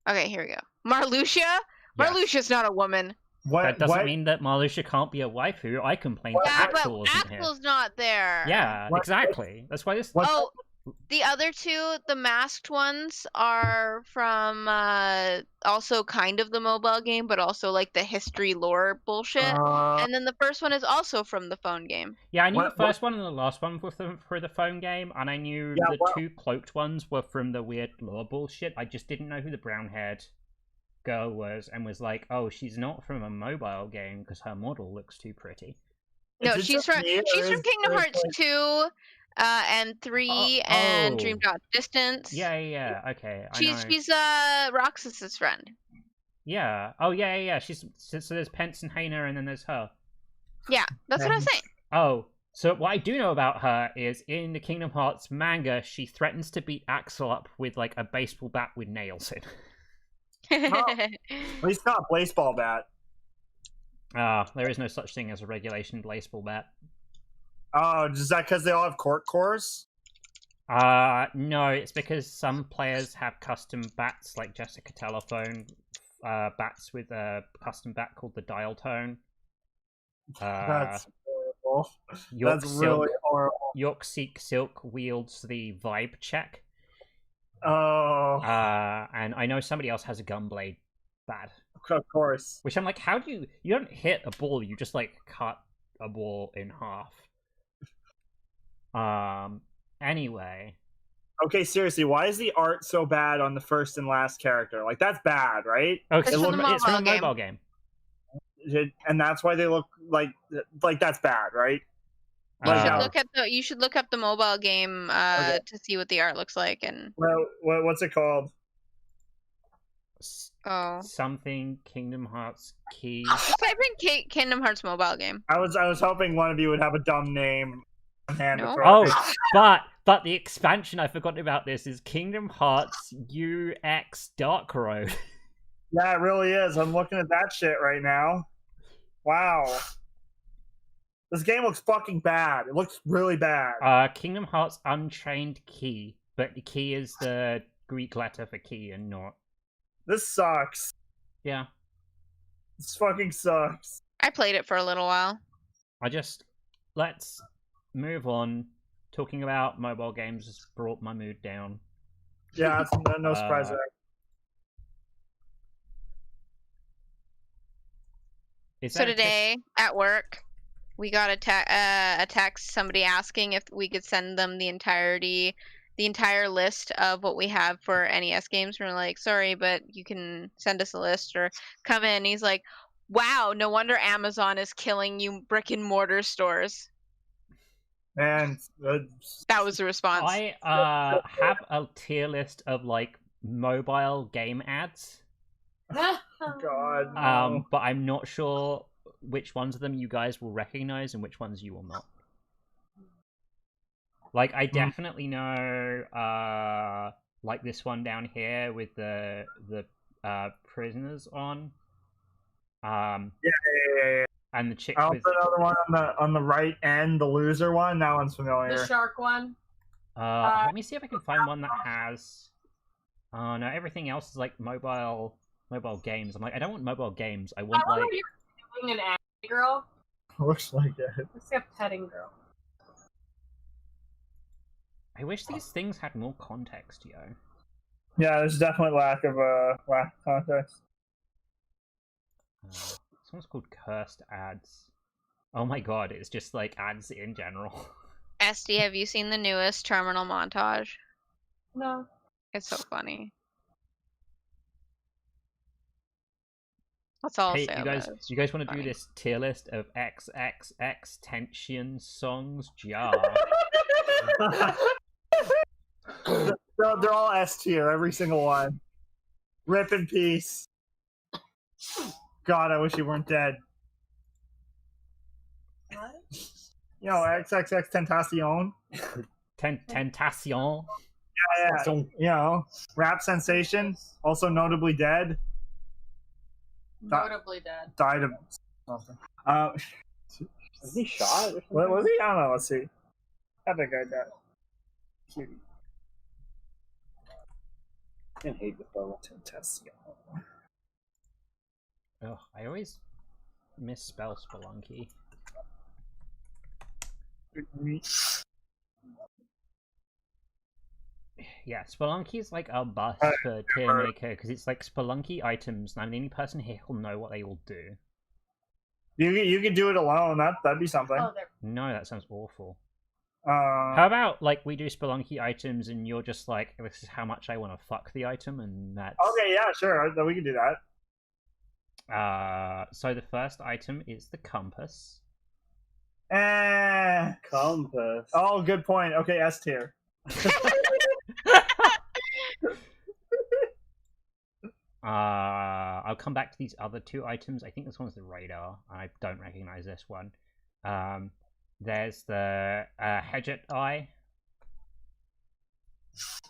Okay, here we go. Marluxia? yes. Marluxia's not a woman. What? That doesn't what? mean that Marluxia can't be a waifu. I complained What? that Yeah, Axel but wasn't here. Axel's not there. Yeah, What? exactly. That's why this. What? Oh, the other two, the masked ones, are from also kind of the mobile game, but also like the history lore bullshit. And then the first one is also from the phone game. Yeah, I knew What- the first one and the last one were for the phone game, and I knew Yeah, the well- two cloaked ones were from the weird lore bullshit. I just didn't know who the brown-haired girl was, and was like, oh, she's not from a mobile game because her model looks too pretty. No, Is it she's just from me, or she's from is- Kingdom or is, Hearts like- 2 and 3 and Dream Oh. Dot Distance. Yeah, okay, I She's know. she's Roxas's friend. Yeah, oh, yeah. She's so there's Pence and Hainer, and then there's her. Yeah, that's what I was Oh, so what I do know about her is in the Kingdom Hearts manga, she threatens to beat Axel up with like a baseball bat with nails in. saying. At least not a baseball bat. There is no such thing as a regulation baseball bat. Oh, is that because they all have cork cores? No, it's because some players have custom bats, like Jessica Telephone, bats with a custom bat called the Dial Tone. That's horrible. York That's Silk, really horrible. York Silk wields the Vibe Check. Oh, And I know somebody else has a Gunblade bat. of course. Which I'm like, how do you don't hit a ball, you just like cut a ball in half. Anyway. Okay, seriously, why is the art so bad on the first and last character? Like, that's bad, right? Oh, It's from the it's from a mobile game. mobile game. And that's why they look like that's bad, right? You should look up the mobile game Okay. to see what the art looks like and Well, what's it called? Something Kingdom Hearts Key. Just type in Kingdom Hearts mobile game. I was hoping one of you would have a dumb name on hand to No. throw at me. Oh, but the expansion I forgot about this is Kingdom Hearts UX Dark Road. Yeah, it really is. I'm looking at that shit right now. Wow. This game looks fucking bad. It looks really bad. Kingdom Hearts Unchained Key, but the key is the Greek letter for key and not. This sucks. Yeah. This fucking sucks. I played it for a little while. Let's move on. Talking about mobile games has brought my mood down. Yeah, it's no surprise there. So today at work, we got a text, somebody asking if we could send them the entire list of what we have for NES games. And we're like, sorry, but you can send us a list or come in. And he's like, wow, no wonder Amazon is killing you brick and mortar stores. And That was the response. I have a tier list of like mobile game ads. God. No. But I'm not sure which ones of them you guys will recognize and which ones you will not. Like, I definitely know, like this one down here with the prisoners on. Yeah. And the chick I with also know the one on the right end, the loser one. That one's familiar. The shark one. Let me see if I can find one that has. Oh no, everything else is like mobile games. I'm like, I don't want mobile games. I want like. You're doing an anime girl. Looks like it. Looks like a petting girl. I wish these things had more context, yo. Yeah, there's definitely lack of context. This one's called Cursed Ads. Oh my god, it's just like ads in general. SD, have you seen the newest terminal montage? No. It's so funny. That's all I'll Hey, say you about guys, it. you guys want to do Funny. this tier list of XXX tension songs? Ja. They're all S tier, every single one. Rip in peace. God, I wish you weren't dead. What? You know, XXX Tentacion. Tentation. Yeah, you know, rap sensation, also notably dead. Notably dead. Died of something. Was he shot or something? What was he? I don't know. Let's see. How that guy died? Cutie. I hate this level. Tentacion. Ugh, I always misspell Spelunky. Yeah, Spelunky is like a bust for tier maker because it's like Spelunky items, and I'm the only person here who'll know what they will do. You could do it alone. That'd be something. Oh, there. No, that sounds awful. Uh, How about like we do Spelunky items, and you're just like, this is how much I want to fuck the item, and that's okay, yeah, sure. We can do that. So the first item is the compass. Compass. Oh, good point. Okay, S tier. I'll come back to these other two items. I think this one's the radar. I don't recognize this one. There's the Hedget Eye. It's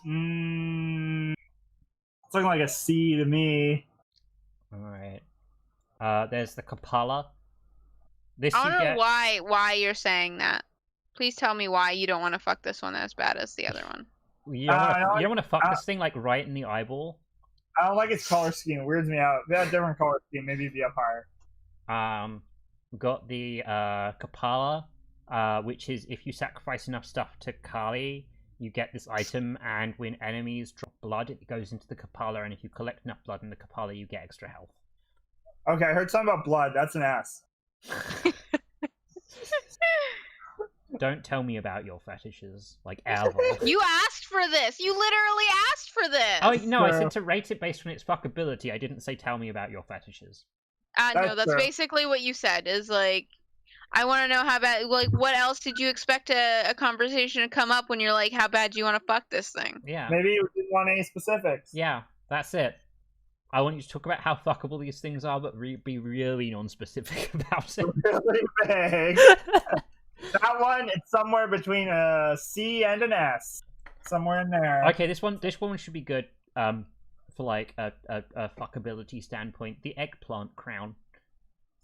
looking like a C to me. Alright. There's the Kapala. This I you don't know get... why you're saying that. Please tell me why you don't want to fuck this one as bad as the other one. You don't want to fuck this thing like right in the eyeball. I don't like its color scheme. It weirds me out. If it had a different color scheme, maybe it'd be up higher. Got the Kapala, which is if you sacrifice enough stuff to Kali, you get this item, and when enemies drop blood, it goes into the Kapala, and if you collect enough blood in the Kapala, you get extra health. Okay, I heard something about blood. That's an ass. Don't tell me about your fetishes, like ever. You asked for this! You literally asked for this! Oh, no, I Sure. said to rate it based on its fuckability. I didn't say tell me about your fetishes. No, that's fair. basically what you said, is like, I want to know how bad, like, what else did you expect a conversation to come up when you're like, how bad do you want to fuck this thing? Yeah. Maybe you didn't want any specifics. Yeah, that's it. I want you to talk about how fuckable these things are, but be really non-specific about it. Really big. That one, it's somewhere between a C and an S. Somewhere in there. Okay, this one should be good. For like a fuckability standpoint, the eggplant crown.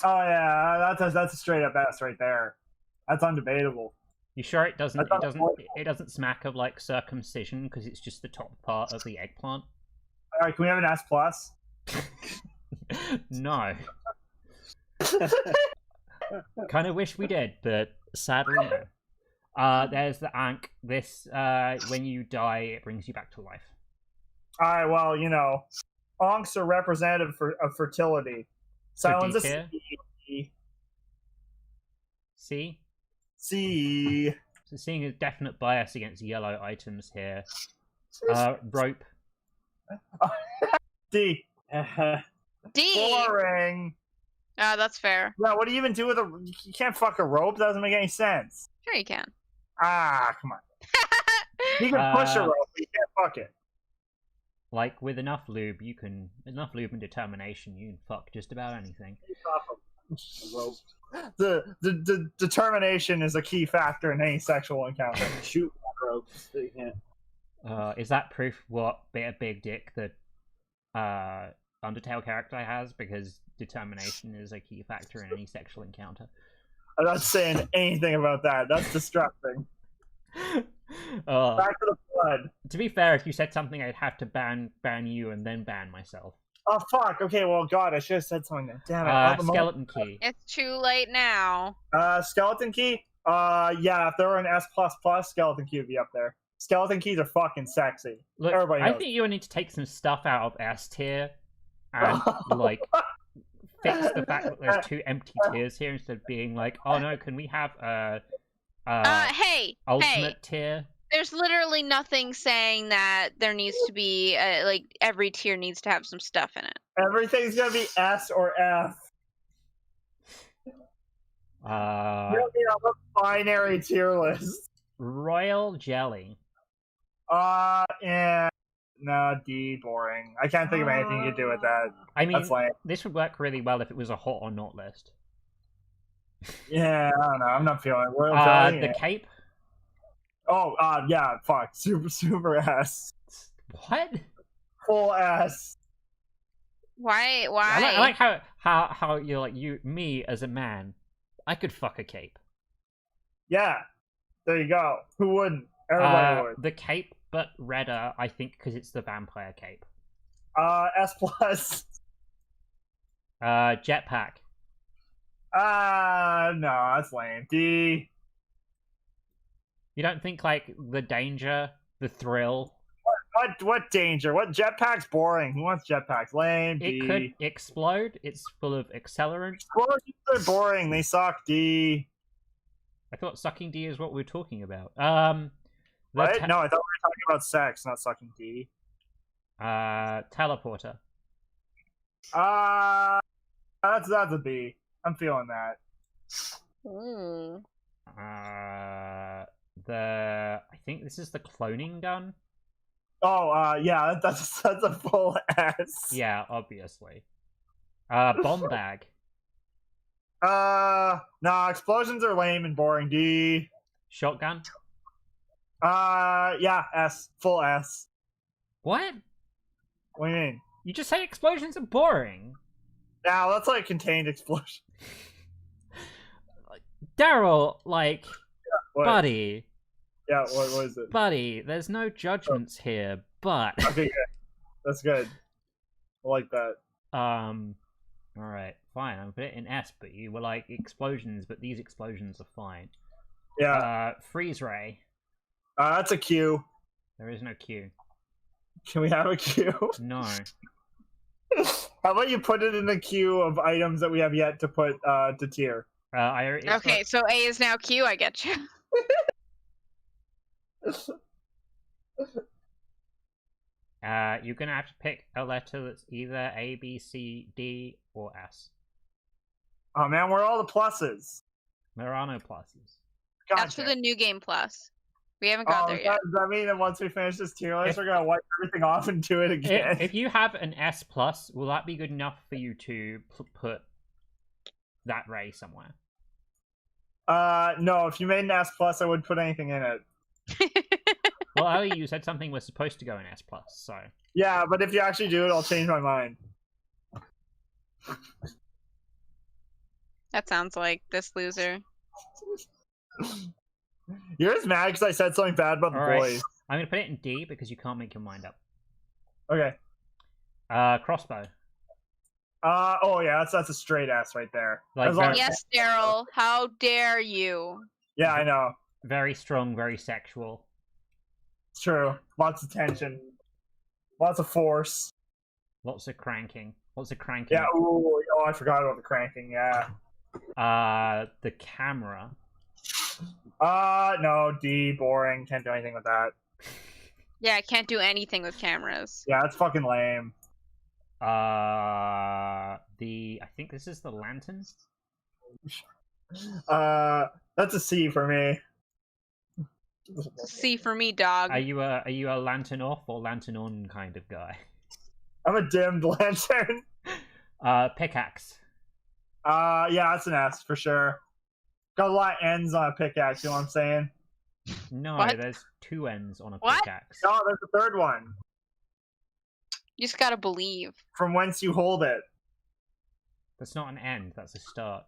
Oh yeah, that's a straight up S right there. That's undebatable. You sure it doesn't? That's It doesn't smack of like circumcision because it's just the top part of the eggplant. All right, can we have an S plus? No. Kind of wish we did, but sadly no. There's the Ankh. This when you die, it brings you back to life. All right, well, you know, onks are representative of fertility. Silence a D-tier? C. See? C. So seeing a definite bias against yellow items here. Rope. D. D! Boring. That's fair. Yeah, what do you even do with a? You can't fuck a rope. That doesn't make any sense. Sure you can. Ah, come on. You can push a rope, but you can't fuck it. Like with enough lube and determination, you can fuck just about anything. The determination is a key factor in any sexual encounter. Shoot ropes. So you can't. Is that proof what a big dick the Undertale character has? Because determination is a key factor in any sexual encounter. I'm not saying anything about that. That's distracting. Back to the blood. To be fair, if you said something, I'd have to ban you and then ban myself. Oh fuck. Okay. Well, God, I should have said something. Then. Damn it. All the Skeleton key. It's too late now. Skeleton key. Yeah. If there were an S++, skeleton key would be up there. Skeleton keys are fucking sexy. Look, Everybody I knows. think you need to take some stuff out of S tier and like fix the fact that there's 2 empty tiers here instead of being like, oh no, can we have Hey, ultimate tier? there's literally nothing saying that there needs to be like every tier needs to have some stuff in it. Everything's gonna be S or F. You'll be on a binary tier list. Royal jelly. Yeah. No, D, boring. I can't think of anything you could do with that. I mean, That's lame. this would work really well if it was a hot or not list. Yeah, I don't know. I'm not feeling it. Royal jelly. The cape. Oh, yeah. Fuck. Super S. What? Full S. Why? I like how you're like me as a man. I could fuck a cape. Yeah. There you go. Who wouldn't? Everybody would. The cape, but redder, I think, because it's the vampire cape. S+. Jetpack. No, that's lame. D. You don't think, like, the danger, the thrill... What danger? What jetpack's boring? Who wants jetpacks? Lame. D. It could explode. It's full of accelerant. Explosions are boring. They suck. D. I thought sucking D is what we were talking about. What? No, I thought we were talking about sex, not sucking D. Teleporter. That's a B. I'm feeling that. Mm. I think this is the cloning gun. Oh, yeah, that's a full S. Yeah, obviously. Bomb bag. Nah, explosions are lame and boring. D. Shotgun. Yeah, S. Full S. What? What do you mean? You just say explosions are boring. Now that's like contained explosion. Daryl, like, What? buddy. Yeah, what is it? Buddy, there's no judgments here, but... Okay, good. That's good. I like that. Alright, fine, I'm put it in S, but you were like, explosions, but these explosions are fine. Yeah. Freeze ray. That's a Q. There is no Q. Can we have a Q? No. How about you put it in the queue of items that we have yet to put to tier? Okay, so A is now Q. I get you. You're gonna have to pick a letter that's either A, B, C, D, or S. Oh man, where are all the pluses? There are no pluses. That's for the new game plus. We haven't got there yet. Does that mean that once we finish this tier list, we're gonna wipe everything off and do it again? If you have an S plus, will that be good enough for you to put that ray somewhere? No. If you made an S plus, I wouldn't put anything in it. Well, Ellie, you said something was supposed to go in S plus, so Yeah, but if you actually do it, I'll change my mind. That sounds like this loser. You're just mad because I said something bad about the All right. boys. I'm gonna put it in D because you can't make your mind up. Okay. Crossbow. Oh yeah, that's a straight S right there. Like As long very- as- Yes, Daryl. How dare you? Yeah, I know. Very strong, very sexual. It's true. Lots of tension. Lots of force. Lots of cranking. Lots of cranking. Yeah. Ooh, oh, I forgot about the cranking. Yeah. The camera. No. D. Boring. Can't do anything with that. Yeah, I can't do anything with cameras. Yeah, that's fucking lame. I think this is the lantern. That's a C for me. C for me, dog. Are you a lantern off or lantern on kind of guy? I'm a dimmed lantern. Pickaxe. Yeah, that's an S for sure. Got a lot of ends on a pickaxe, you know what I'm saying? No, What? there's 2 ends on a What? pickaxe. No, there's a third one. You just gotta believe. From whence you hold it. That's not an end, that's a start.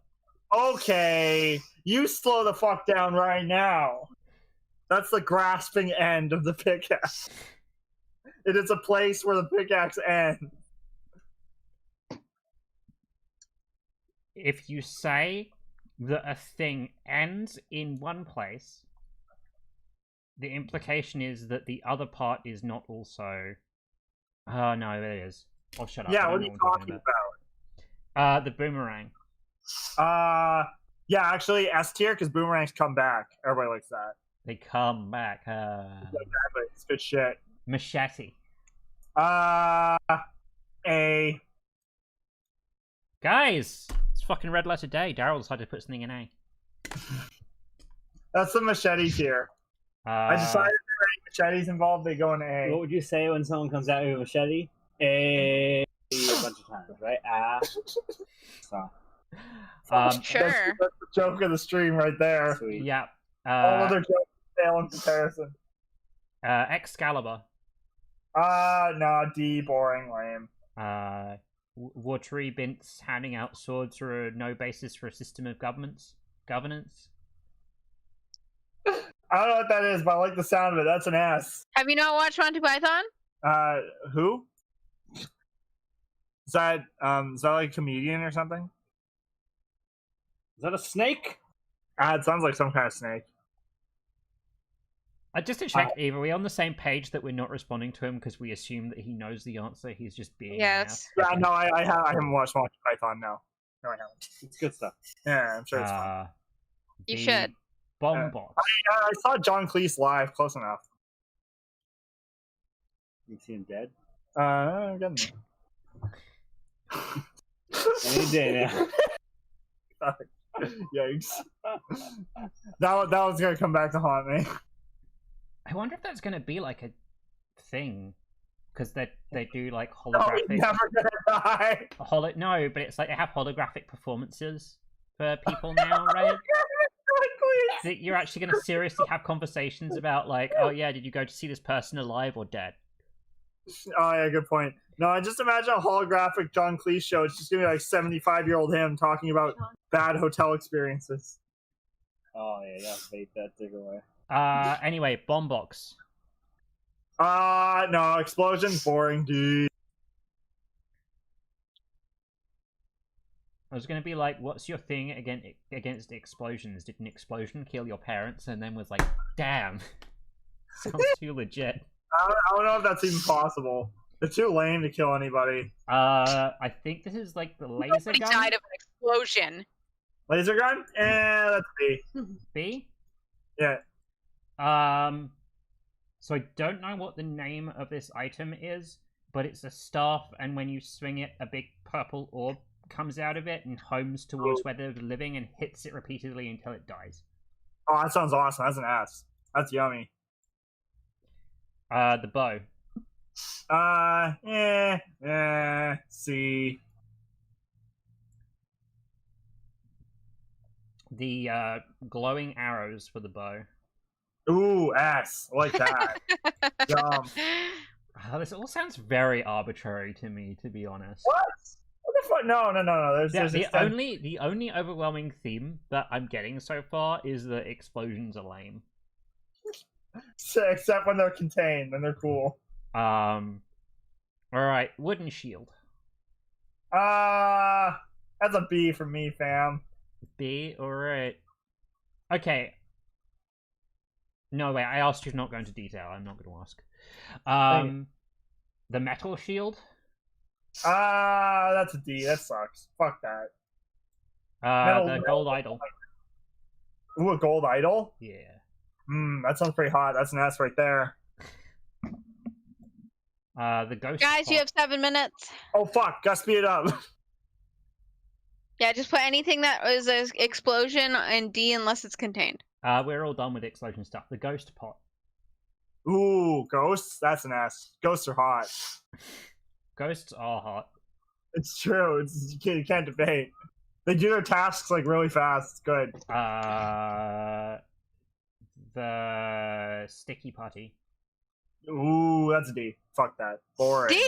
Okay, you slow the fuck down right now. That's the grasping end of the pickaxe. It is a place where the pickaxe ends. If you say that a thing ends in one place, the implication is that the other part is not also. Oh no, it is. Oh, shut up. I Yeah, don't what are know you I'm talking about? The boomerang. Yeah, actually, S tier because boomerangs come back. Everybody likes that. They come back. Exactly. It's good shit. Machete. A. Guys, it's fucking red letter day. Daryl decided to put something in A. That's the machete tier. I decided if there are any machetes involved, they go in A. What would you say when someone comes at you with a machete? A bunch of times, right? So. Sure. That's the joke of the stream right there. Sweet. Yeah. All other jokes fail in comparison. Excalibur. No, D, boring, lame. Watery Bints handing out swords for no basis for a system of governance. I don't know what that is, but I like the sound of it. That's an S. Have you not watched Monty Python? Who? Is that like a comedian or something? Is that a snake? It sounds like some kind of snake. Just to check, Eve, are we on the same page that we're not responding to him because we assume that he knows the answer? He's just being. Yes. Yeah, no, I haven't watched Monty Python. No, I haven't. It's good stuff. Yeah, I'm sure it's fun. You should. Bomb box. I saw John Cleese live, close enough. You see him dead? I'm getting Any day now. Yikes. That was gonna come back to haunt me. I wonder if that's going to be like a thing. Because they do like Oh, holographic. he's never gonna die. No, but it's like they have holographic performances for people now, right? That you're actually going to seriously have conversations about, like, oh yeah, did you go to see this person alive or dead? Oh yeah, good point. No, I just imagine a holographic John Cleese show. It's just gonna be like 75-year-old him talking about bad hotel experiences. Oh yeah, bait that dig away. Anyway, bomb box. No, explosions, boring, dude. I was gonna be like, what's your thing against explosions? Did an explosion kill your parents? And then was like, damn, sounds too legit. I don't know if that's even possible. They're too lame to kill anybody. I think this is like the laser Nobody gun. died of an explosion. Laser gun? That's B. B? Yeah. So I don't know what the name of this item is, but it's a staff, and when you swing it, a big purple orb comes out of it and homes towards where they're living and hits it repeatedly until it dies. Oh, that sounds awesome. That's an ass. That's yummy. The bow. C. The glowing arrows for the bow. Ooh, S. I like that. Yum. This all sounds very arbitrary to me, to be honest. What? What the fuck? No. There's The only overwhelming theme that I'm getting so far is that explosions are lame. Except when they're contained, then they're cool. Alright, wooden shield. That's a B for me, fam. B, alright. Okay. No, wait, I asked you to not go into detail. I'm not going to ask. The metal shield? That's a D. That sucks. Fuck that. The gold idol. Ooh, a gold idol? Yeah. That sounds pretty hot. That's an S right there. The ghost Guys, pot. you have 7 minutes. Oh, fuck. Gotta speed it up. Yeah, just put anything that was an explosion in D unless it's contained. We're all done with the explosion stuff. The ghost pot. Ooh, ghosts? That's an S. Ghosts are hot. Ghosts are hot. It's true. You can't debate. They do their tasks like really fast. It's good. The sticky putty. Ooh, that's a D. Fuck that. Boring. D?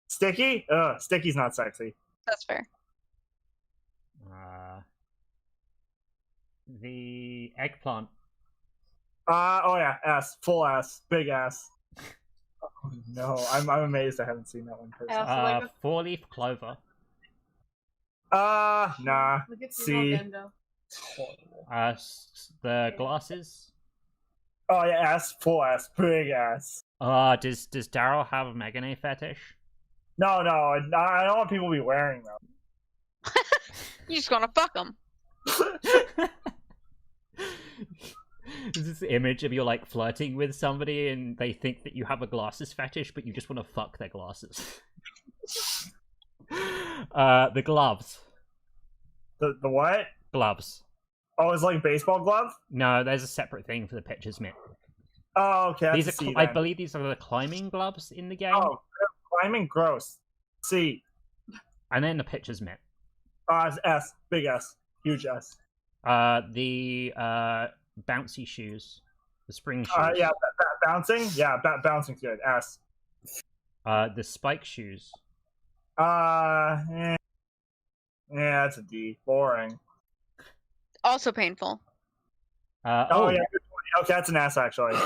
Sticky? Ugh, sticky's not sexy. That's fair. The eggplant. Oh yeah, ass, full ass, big ass. Oh, no, I'm amazed I haven't seen that one personally. So like a- 4-leaf clover. Nah. Look at C. Gendo. The glasses. Oh yeah, ass, full ass, big ass. Does Daryl have a Megane fetish? No, I don't want people to be wearing them. You just gonna fuck them. There's this image of you like flirting with somebody and they think that you have a glasses fetish, but you just want to fuck their glasses. The gloves. The what? Gloves. Oh, it's like baseball glove? No, there's a separate thing for the pitcher's mitt. Oh, okay. These That's a are, C, I then. believe these are the climbing gloves in the game. Oh, climbing, gross. C. And then the pitcher's mitt. It's S, big S, huge S. The bouncy shoes. The spring shoes. Yeah, bouncing? Yeah, bouncing's good. S. The spike shoes. Yeah, that's a D. Boring. Also painful. Oh, yeah, good point. Okay, that's an S, actually.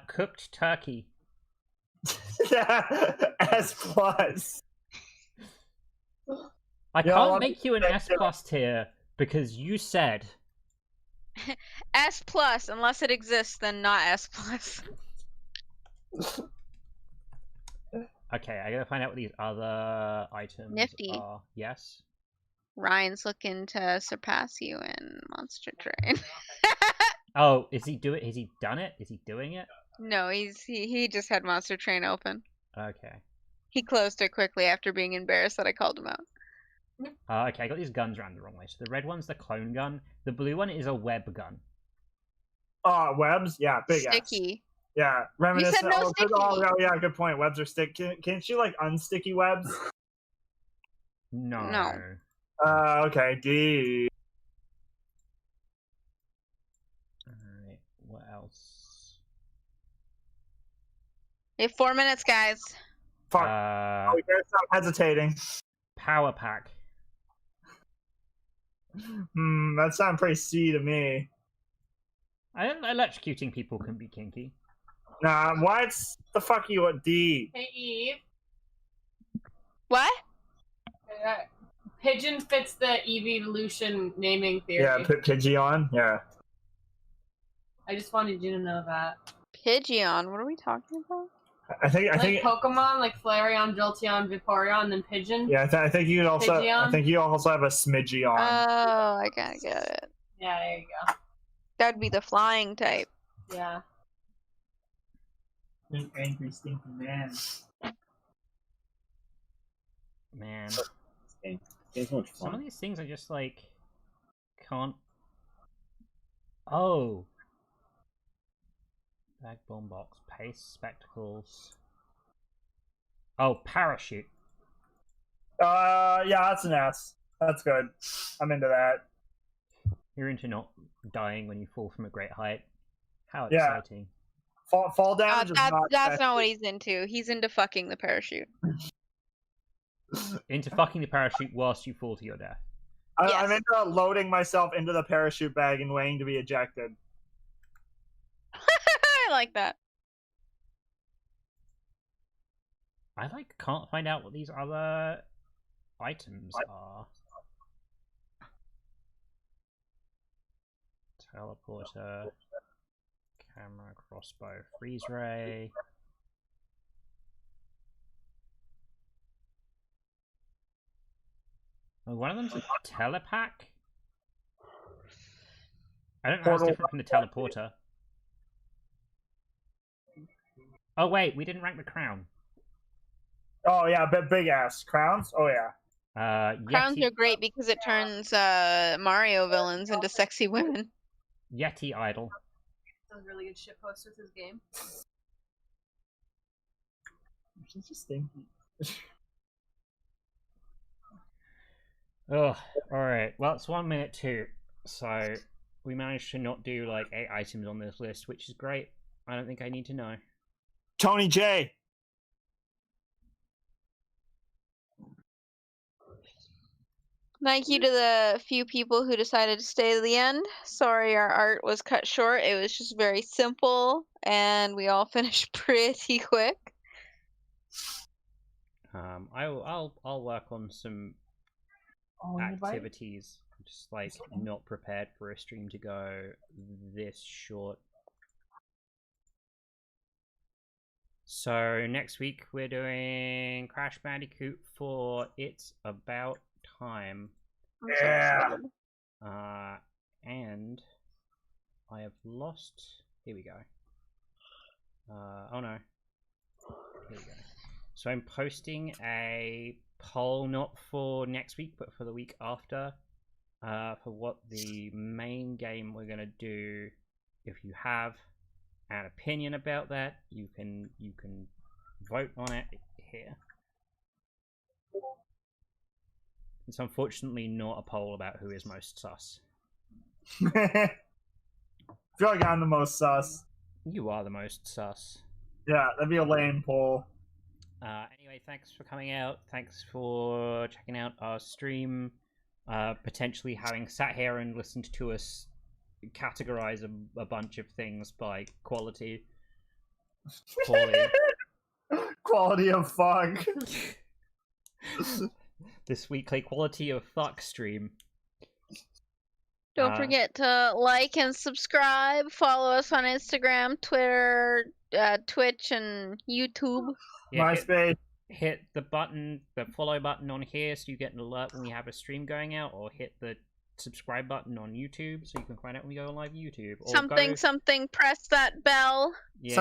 Cooked turkey. Yeah, S plus. I Yeah, can't I'll make you an S plus tier because you said S plus, unless it exists, then not S plus. okay. I gotta find out what these other items Nifty. are. Yes. Ryan's looking to surpass you in Monster Train. Oh, is he Has he done it? Is he doing it? No, he just had Monster Train open. Okay. He closed it quickly after being embarrassed that I called him out. Okay, I got these guns around the wrong way. So the red one's the clone gun. The blue one is a web gun. Webs? Yeah, big S. Sticky. Yeah, reminiscent. no sticky. Yeah, good point. Webs are sticky. Can't you like unsticky webs? No. No. Okay, D. Alright, what else? We have 4 minutes, guys. Fuck. We better stop hesitating. Power pack. That sounds pretty C to me. Electrocuting people can be kinky. Nah, what's the fuck you at D? Hey Eve. What? Pigeon fits the evolution naming theory. Yeah, Pidgeon. Yeah. I just wanted you to know that. Pidgeon. What are we talking about? I think Pokemon, like Flareon, Jolteon, Vaporeon, then Pigeon. Yeah, I think you also. Pidgeon? I think you also have a Smidgeon. Oh, I kinda get it. Yeah, there you go. That'd be the flying type. Yeah. An angry, stinky man. Man. It's so much Some of fun. these things I just like can't. Oh. Backbone box, pace, spectacles. Oh, parachute. Yeah, that's an S. That's good. I'm into that. You're into not dying when you fall from a great height. How Yeah. exciting. Fall damage is not. That's not what he's into. He's into fucking the parachute. Into fucking the parachute whilst you fall to your death. I'm Yes. into loading myself into the parachute bag and waiting to be ejected. I like that. I can't find out what these other items are. Teleporter, camera, crossbow, freeze ray. Oh, one of them's a telepack? I don't know how it's different from the teleporter. Oh wait, we didn't rank the crown. Oh yeah, big ass crowns. Oh yeah. Crowns Yeti, are great because it turns Mario villains into sexy women. Yeti idol. Does really good shit post with his game. She's just stinky. Ugh. Alright, well it's 1 minute 2. So we managed to not do like 8 items on this list, which is great. I don't think I need to know. Tony J. Thank you to the few people who decided to stay to the end. Sorry our art was cut short. It was just very simple, and we all finished pretty quick. I'll work on some activities. I'm just like not prepared for a stream to go this short. So next week we're doing Crash Bandicoot for It's About Time. I'm so Yeah. excited. And I have lost. Here we go. Oh no. Here we go. So I'm posting a poll, not for next week, but for the week after, for what the main game we're gonna do. If you have an opinion about that, you can vote on it here. It's unfortunately not a poll about who is most sus. I feel like I'm the most sus. You are the most sus. Yeah, that'd be a lame poll. Anyway, thanks for coming out. Thanks for checking out our stream. Potentially having sat here and listened to us categorize a bunch of things by quality. Quality of fuck. This weekly quality of fuck stream. Don't forget to like and subscribe. Follow us on Instagram, Twitter, Twitch, and YouTube. Yeah, MySpace. hit the button, the follow button on here so you get an alert when we have a stream going out, or hit the subscribe button on YouTube so you can find out when we go on live YouTube. Or Something, press that bell. Yeah.